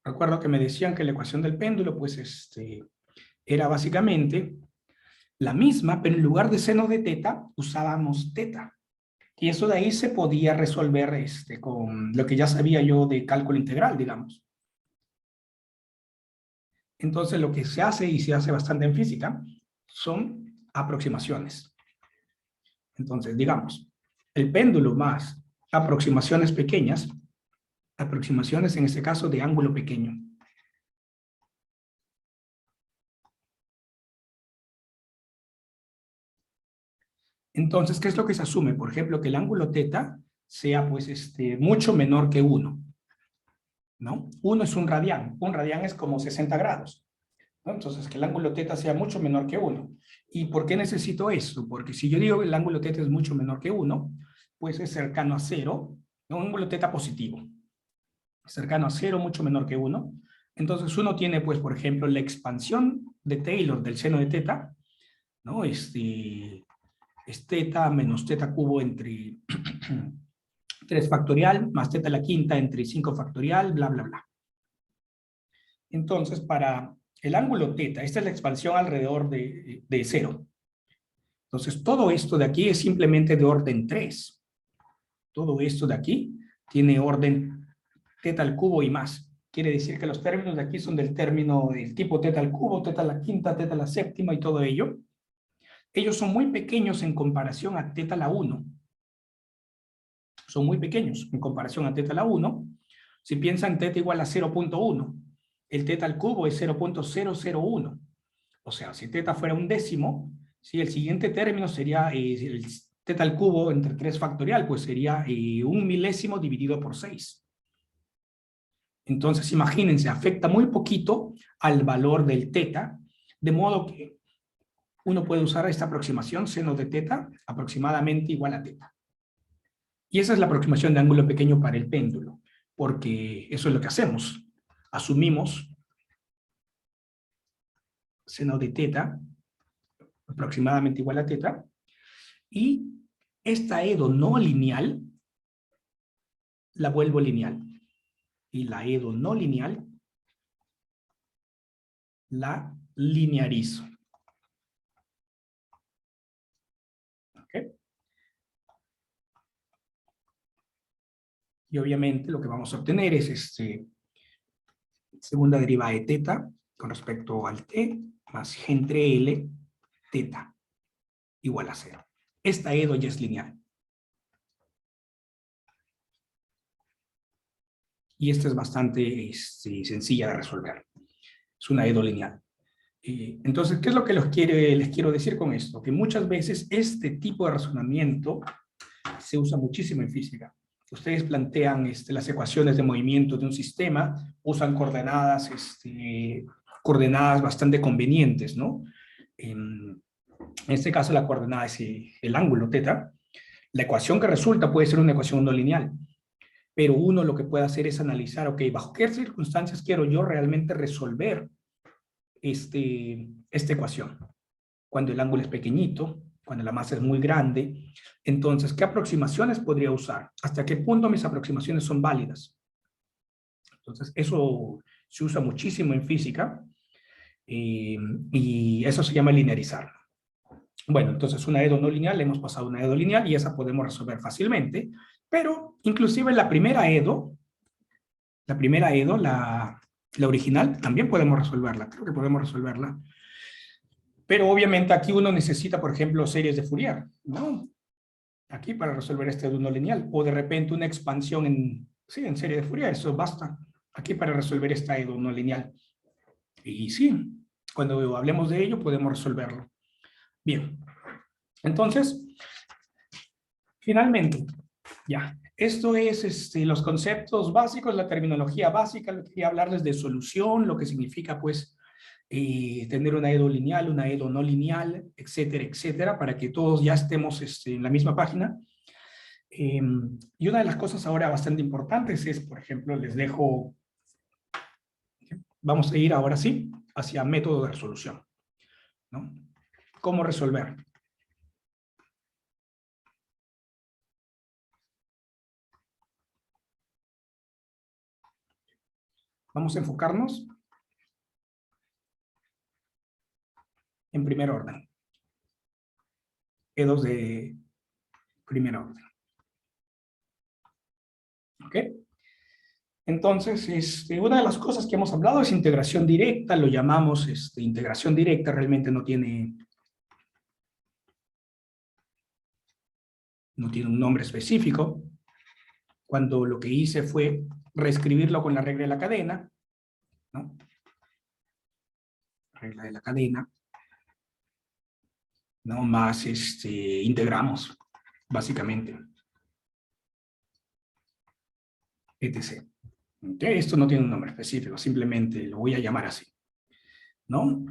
Recuerdo que me decían que la ecuación del péndulo, pues, era básicamente la misma, pero en lugar de seno de teta, usábamos teta. Y eso de ahí se podía resolver con lo que ya sabía yo de cálculo integral, digamos. Entonces, lo que se hace, y se hace bastante en física, son aproximaciones. Entonces, digamos, el péndulo más aproximaciones pequeñas, aproximaciones en este caso de ángulo pequeño. Entonces, ¿qué es lo que se asume? Por ejemplo, que el ángulo teta sea, pues, mucho menor que 1, ¿no? 1 es un radián es como 60 grados, ¿no? Entonces, que el ángulo teta sea mucho menor que 1. ¿Y por qué necesito esto? Porque si yo digo que el ángulo teta es mucho menor que 1, pues es cercano a 0, ¿no? Un ángulo teta positivo, cercano a 0, mucho menor que 1. Entonces, uno tiene, pues, por ejemplo, la expansión de Taylor del seno de teta, ¿no? Es teta menos teta cubo entre 3 factorial más teta a la quinta entre 5 factorial, bla, bla, bla. Entonces, para el ángulo teta, esta es la expansión alrededor de 0. Entonces, todo esto de aquí es simplemente de orden 3. Todo esto de aquí tiene orden teta al cubo y más. Quiere decir que los términos de aquí son del tipo teta al cubo, teta a la quinta, teta a la séptima y todo ello. Ellos son muy pequeños en comparación a teta a la 1. Son muy pequeños en comparación a teta a la 1. Si piensan teta igual a 0.1, el teta al cubo es 0.001. O sea, si teta fuera un décimo, ¿sí? El siguiente término sería el teta al cubo entre 3 factorial, pues sería 1 milésimo dividido por 6. Entonces, imagínense, afecta muy poquito al valor del teta, de modo que uno puede usar esta aproximación, seno de teta, aproximadamente igual a teta. Y esa es la aproximación de ángulo pequeño para el péndulo, porque eso es lo que hacemos. Asumimos seno de teta, aproximadamente igual a teta, y esta edo no lineal la vuelvo lineal. Y la edo no lineal la linearizo. ¿Okay? Y obviamente lo que vamos a obtener es segunda derivada de teta con respecto al t más g entre L teta igual a 0. Esta edo ya es lineal. Y esta es bastante sencilla de resolver. Es una edo lineal. Entonces, ¿qué es lo que les quiero decir con esto? Que muchas veces este tipo de razonamiento se usa muchísimo en física. Ustedes plantean las ecuaciones de movimiento de un sistema, usan coordenadas bastante convenientes, ¿no? En este caso la coordenada es el ángulo teta. La ecuación que resulta puede ser una ecuación no lineal, pero uno lo que puede hacer es analizar, ok, ¿bajo qué circunstancias quiero yo realmente resolver esta ecuación? Cuando el ángulo es pequeñito, cuando la masa es muy grande. Entonces, ¿qué aproximaciones podría usar? ¿Hasta qué punto mis aproximaciones son válidas? Entonces, eso se usa muchísimo en física y eso se llama linearizar. Bueno, entonces una edo no lineal, le hemos pasado una edo lineal y esa podemos resolver fácilmente, pero inclusive la primera edo, la original, también podemos resolverla, creo que podemos resolverla. Pero obviamente aquí uno necesita, por ejemplo, series de Fourier, ¿no? Aquí para resolver este edo no lineal, o de repente una expansión en serie de Fourier, eso basta aquí para resolver esta edo no lineal. Y sí, cuando hablemos de ello podemos resolverlo. Bien. Entonces, finalmente, ya. Esto es los conceptos básicos, la terminología básica. Lo que quería hablarles de solución, lo que significa, pues, tener una EDO lineal, una EDO no lineal, etcétera, etcétera, para que todos ya estemos en la misma página. Y una de las cosas ahora bastante importantes es, por ejemplo, les dejo, vamos a ir ahora sí, hacia método de resolución, ¿no? ¿Cómo resolver? Vamos a enfocarnos en primer orden. EDOs de primer orden. ¿Ok? Entonces, una de las cosas que hemos hablado es integración directa, lo llamamos integración directa, realmente no tiene un nombre específico. Cuando lo que hice fue reescribirlo con la regla de la cadena, ¿no? Regla de la cadena, ¿no? Más integramos, básicamente. Etc. ¿Okay? Esto no tiene un nombre específico, simplemente lo voy a llamar así, ¿no?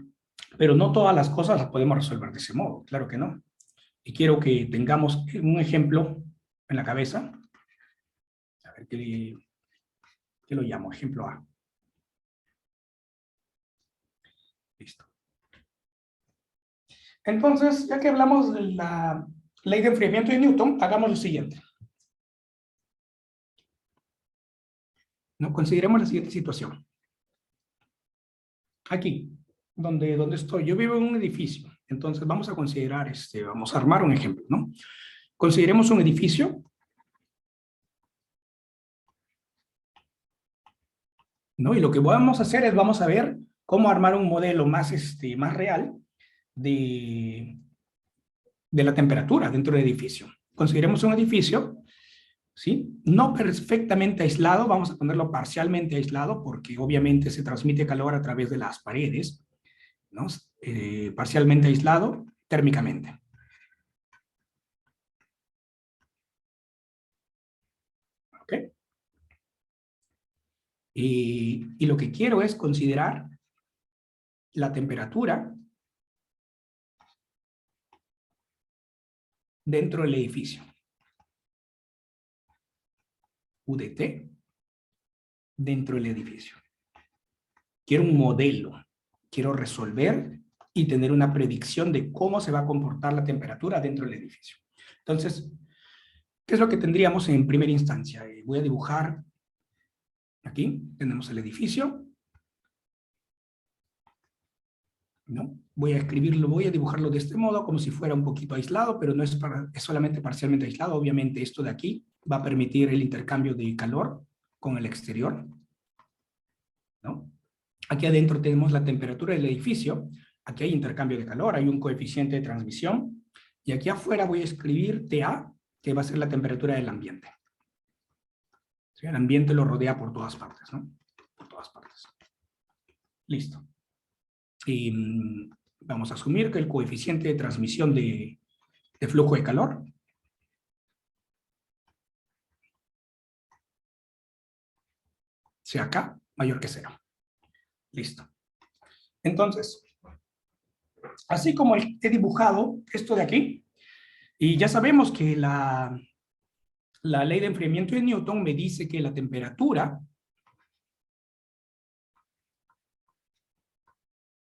Pero no todas las cosas las podemos resolver de ese modo, claro que no. Y quiero que tengamos un ejemplo en la cabeza. A ver, ¿qué lo llamo? Ejemplo A. Listo. Entonces, ya que hablamos de la ley de enfriamiento de Newton, hagamos lo siguiente. ¿No? Consideremos la siguiente situación. Aquí, donde estoy, yo vivo en un edificio. Entonces vamos a considerar, vamos a armar un ejemplo, ¿no? Consideremos un edificio. ¿No? Y lo que vamos a hacer es, vamos a ver cómo armar un modelo más, más real de la temperatura dentro del edificio. Consideremos un edificio, ¿sí? No perfectamente aislado, vamos a ponerlo parcialmente aislado, porque obviamente se transmite calor a través de las paredes, ¿no? Parcialmente aislado térmicamente. ¿Ok? Y lo que quiero es considerar la temperatura dentro del edificio. UDT dentro del edificio. Quiero un modelo. Quiero resolver y tener una predicción de cómo se va a comportar la temperatura dentro del edificio. Entonces, ¿qué es lo que tendríamos en primera instancia? Voy a dibujar, aquí tenemos el edificio, ¿no? Voy a escribirlo, voy a dibujarlo de este modo, como si fuera un poquito aislado, pero no es, es solamente parcialmente aislado. Obviamente esto de aquí va a permitir el intercambio de calor con el exterior, ¿no? Aquí adentro tenemos la temperatura del edificio, aquí hay intercambio de calor, hay un coeficiente de transmisión, y aquí afuera voy a escribir TA, que va a ser la temperatura del ambiente. ¿Sí? El ambiente lo rodea por todas partes, ¿no? Por todas partes. Listo. Y vamos a asumir que el coeficiente de transmisión de flujo de calor sea K mayor que 0. Listo. Entonces, así como he dibujado esto de aquí, y ya sabemos que la ley de enfriamiento de Newton me dice que la temperatura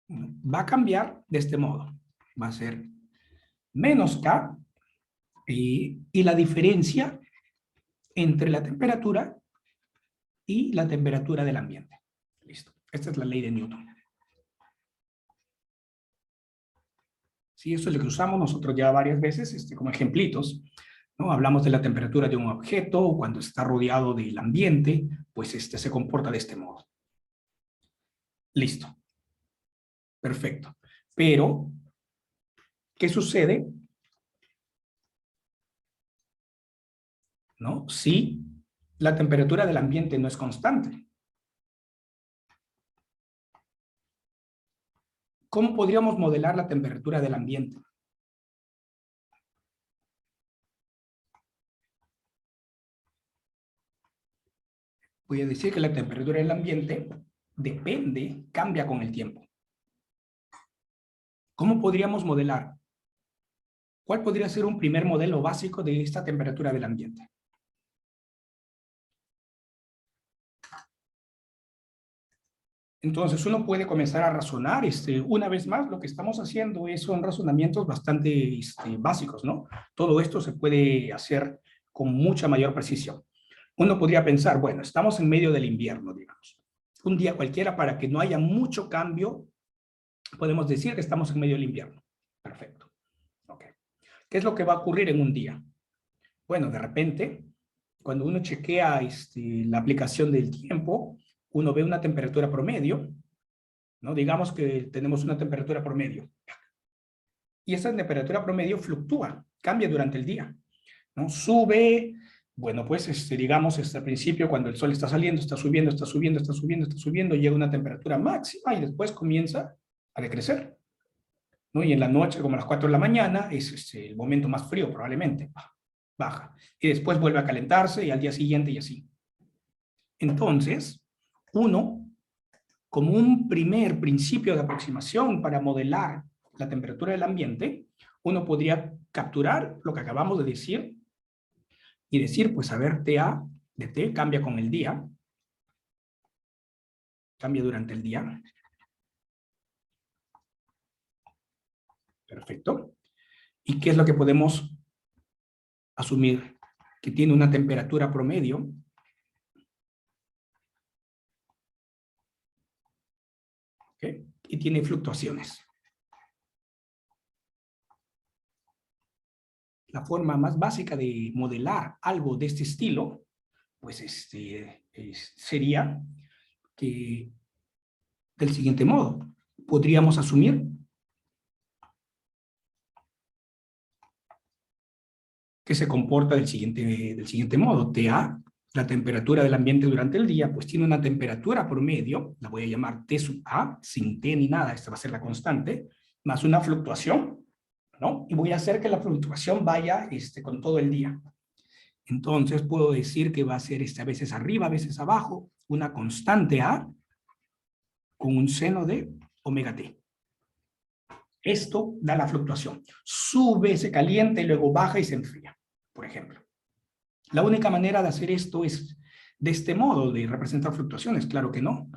va a cambiar de este modo. Va a ser menos K y la diferencia entre la temperatura y la temperatura del ambiente. Listo. Esta es la ley de Newton. Sí, eso es lo que usamos nosotros ya varias veces como ejemplitos, ¿no? Hablamos de la temperatura de un objeto, cuando está rodeado del ambiente, pues se comporta de este modo. Listo. Perfecto. Pero, ¿qué sucede? ¿No? Si la temperatura del ambiente no es constante. ¿Cómo podríamos modelar la temperatura del ambiente? voy a decir que la temperatura del ambiente cambia con el tiempo. ¿Cómo podríamos modelar? ¿Cuál podría ser un primer modelo básico de esta temperatura del ambiente? Entonces uno puede comenzar a razonar, una vez más, lo que estamos haciendo son razonamientos bastante básicos, ¿no? Todo esto se puede hacer con mucha mayor precisión. Uno podría pensar, bueno, estamos en medio del invierno, digamos. Un día cualquiera, para que no haya mucho cambio, podemos decir que estamos en medio del invierno. Perfecto. Okay. ¿Qué es lo que va a ocurrir en un día? Bueno, de repente, cuando uno chequea la aplicación del tiempo, uno ve una temperatura promedio, ¿no? Digamos que tenemos una temperatura promedio. Y esa temperatura promedio fluctúa, cambia durante el día, ¿no? Sube, bueno, pues digamos, al principio, cuando el sol está saliendo, está subiendo, está subiendo, está subiendo, está subiendo, llega a una temperatura máxima y después comienza a decrecer, ¿no? Y en la noche, como a las 4 de la mañana, es el momento más frío probablemente, baja. Y después vuelve a calentarse y al día siguiente y así. Entonces, uno, como un primer principio de aproximación para modelar la temperatura del ambiente, uno podría capturar lo que acabamos de decir y decir, pues a ver, TA de T cambia con el día, cambia durante el día. Perfecto. ¿Y qué es lo que podemos asumir? Que tiene una temperatura promedio ¿okay? Y tiene fluctuaciones. La forma más básica de modelar algo de este estilo, pues sería que del siguiente modo. Podríamos asumir que se comporta del siguiente modo. TA, la temperatura del ambiente durante el día, pues tiene una temperatura promedio, la voy a llamar T sub A, sin T ni nada, esta va a ser la constante, más una fluctuación, ¿no? Y voy a hacer que la fluctuación vaya con todo el día. Entonces puedo decir que va a ser a veces arriba, a veces abajo, una constante A con un seno de omega T. Esto da la fluctuación. Sube, se calienta y luego baja y se enfría, por ejemplo. La única manera de hacer esto es de este modo, de representar fluctuaciones. Claro que no.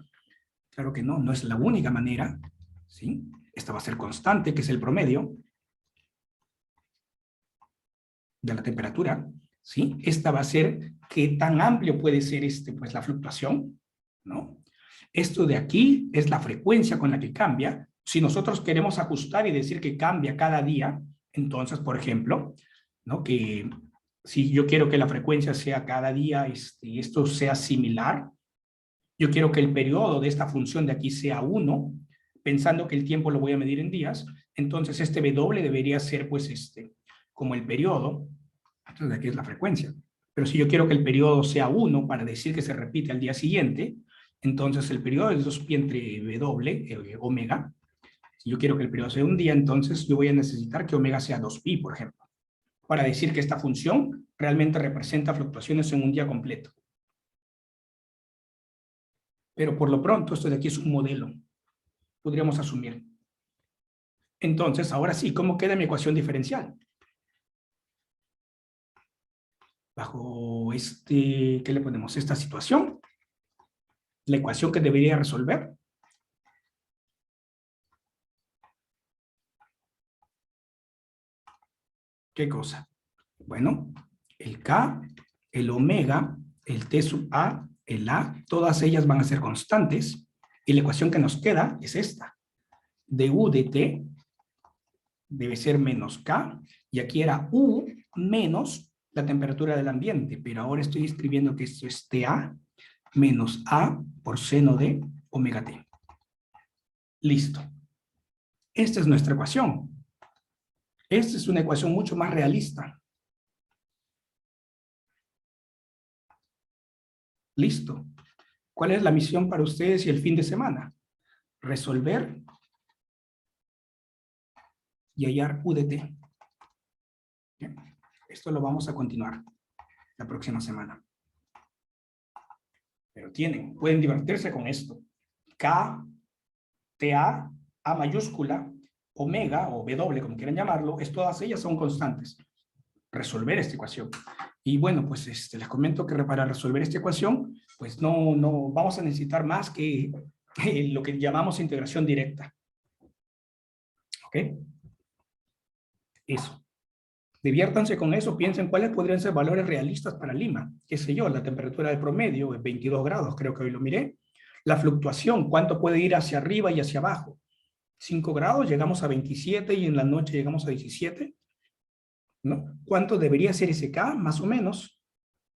Claro que no, no es la única manera. ¿Sí? Esta va a ser constante, que es el promedio de la temperatura. ¿Sí? Esta va a ser qué tan amplio puede ser pues, la fluctuación, ¿no? Esto de aquí es la frecuencia con la que cambia. Si nosotros queremos ajustar y decir que cambia cada día, entonces, por ejemplo, ¿no? Que si yo quiero que la frecuencia sea cada día, esto sea similar, yo quiero que el periodo de esta función de aquí sea 1, pensando que el tiempo lo voy a medir en días, entonces este W debería ser pues como el periodo, entonces aquí es la frecuencia. Pero si yo quiero que el periodo sea 1 para decir que se repite al día siguiente, entonces el periodo es 2pi entre W, omega. Si yo quiero que el periodo sea un día, entonces yo voy a necesitar que omega sea 2pi, por ejemplo, para decir que esta función realmente representa fluctuaciones en un día completo. Pero por lo pronto, esto de aquí es un modelo. Podríamos asumir. Entonces, ahora sí, ¿cómo queda mi ecuación diferencial? Bajo ¿qué le ponemos? Esta situación. La ecuación que debería resolver. ¿Qué cosa? Bueno, el K, el omega, el T sub A, el A, todas ellas van a ser constantes. Y la ecuación que nos queda es esta. Du de T debe ser menos K, y aquí era U menos la temperatura del ambiente, pero ahora estoy escribiendo que esto es TA menos A por seno de omega T. Listo. Esta es nuestra ecuación. Esta es una ecuación mucho más realista. Listo. ¿Cuál es la misión para ustedes y el fin de semana? Resolver y hallar U de T. Bien. Esto lo vamos a continuar la próxima semana. Pero pueden divertirse con esto. K, TA, A mayúscula, omega o W, como quieran llamarlo, todas ellas son constantes. Resolver esta ecuación. Y bueno, pues les comento que para resolver esta ecuación, pues no vamos a necesitar más que lo que llamamos integración directa. ¿Ok? Eso. Diviértanse con eso, piensen cuáles podrían ser valores realistas para Lima. Qué sé yo, la temperatura de promedio es 22 grados, creo que hoy lo miré. La fluctuación, cuánto puede ir hacia arriba y hacia abajo. 5 grados, llegamos a 27 y en la noche llegamos a 17. ¿No? ¿Cuánto debería ser ese K? Más o menos.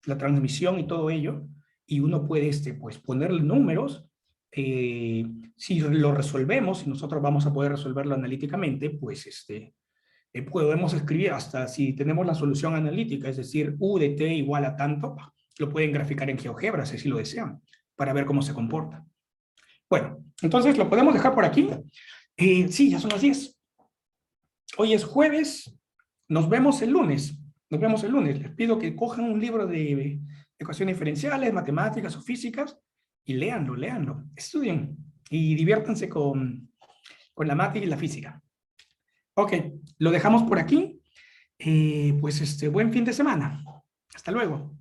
La transmisión y todo ello. Y uno puede pues, ponerle números. Si lo resolvemos, si nosotros vamos a poder resolverlo analíticamente, pues podemos escribir hasta si tenemos la solución analítica, es decir, U de T igual a tanto, lo pueden graficar en GeoGebra si así lo desean, para ver cómo se comporta. Bueno, entonces lo podemos dejar por aquí. Sí, ya son las 10. Hoy es jueves, nos vemos el lunes. Nos vemos el lunes. Les pido que cojan un libro de ecuaciones diferenciales, matemáticas o físicas, y léanlo, estudien, y diviértanse con la mate y la física. Ok, lo dejamos por aquí. Pues buen fin de semana. Hasta luego.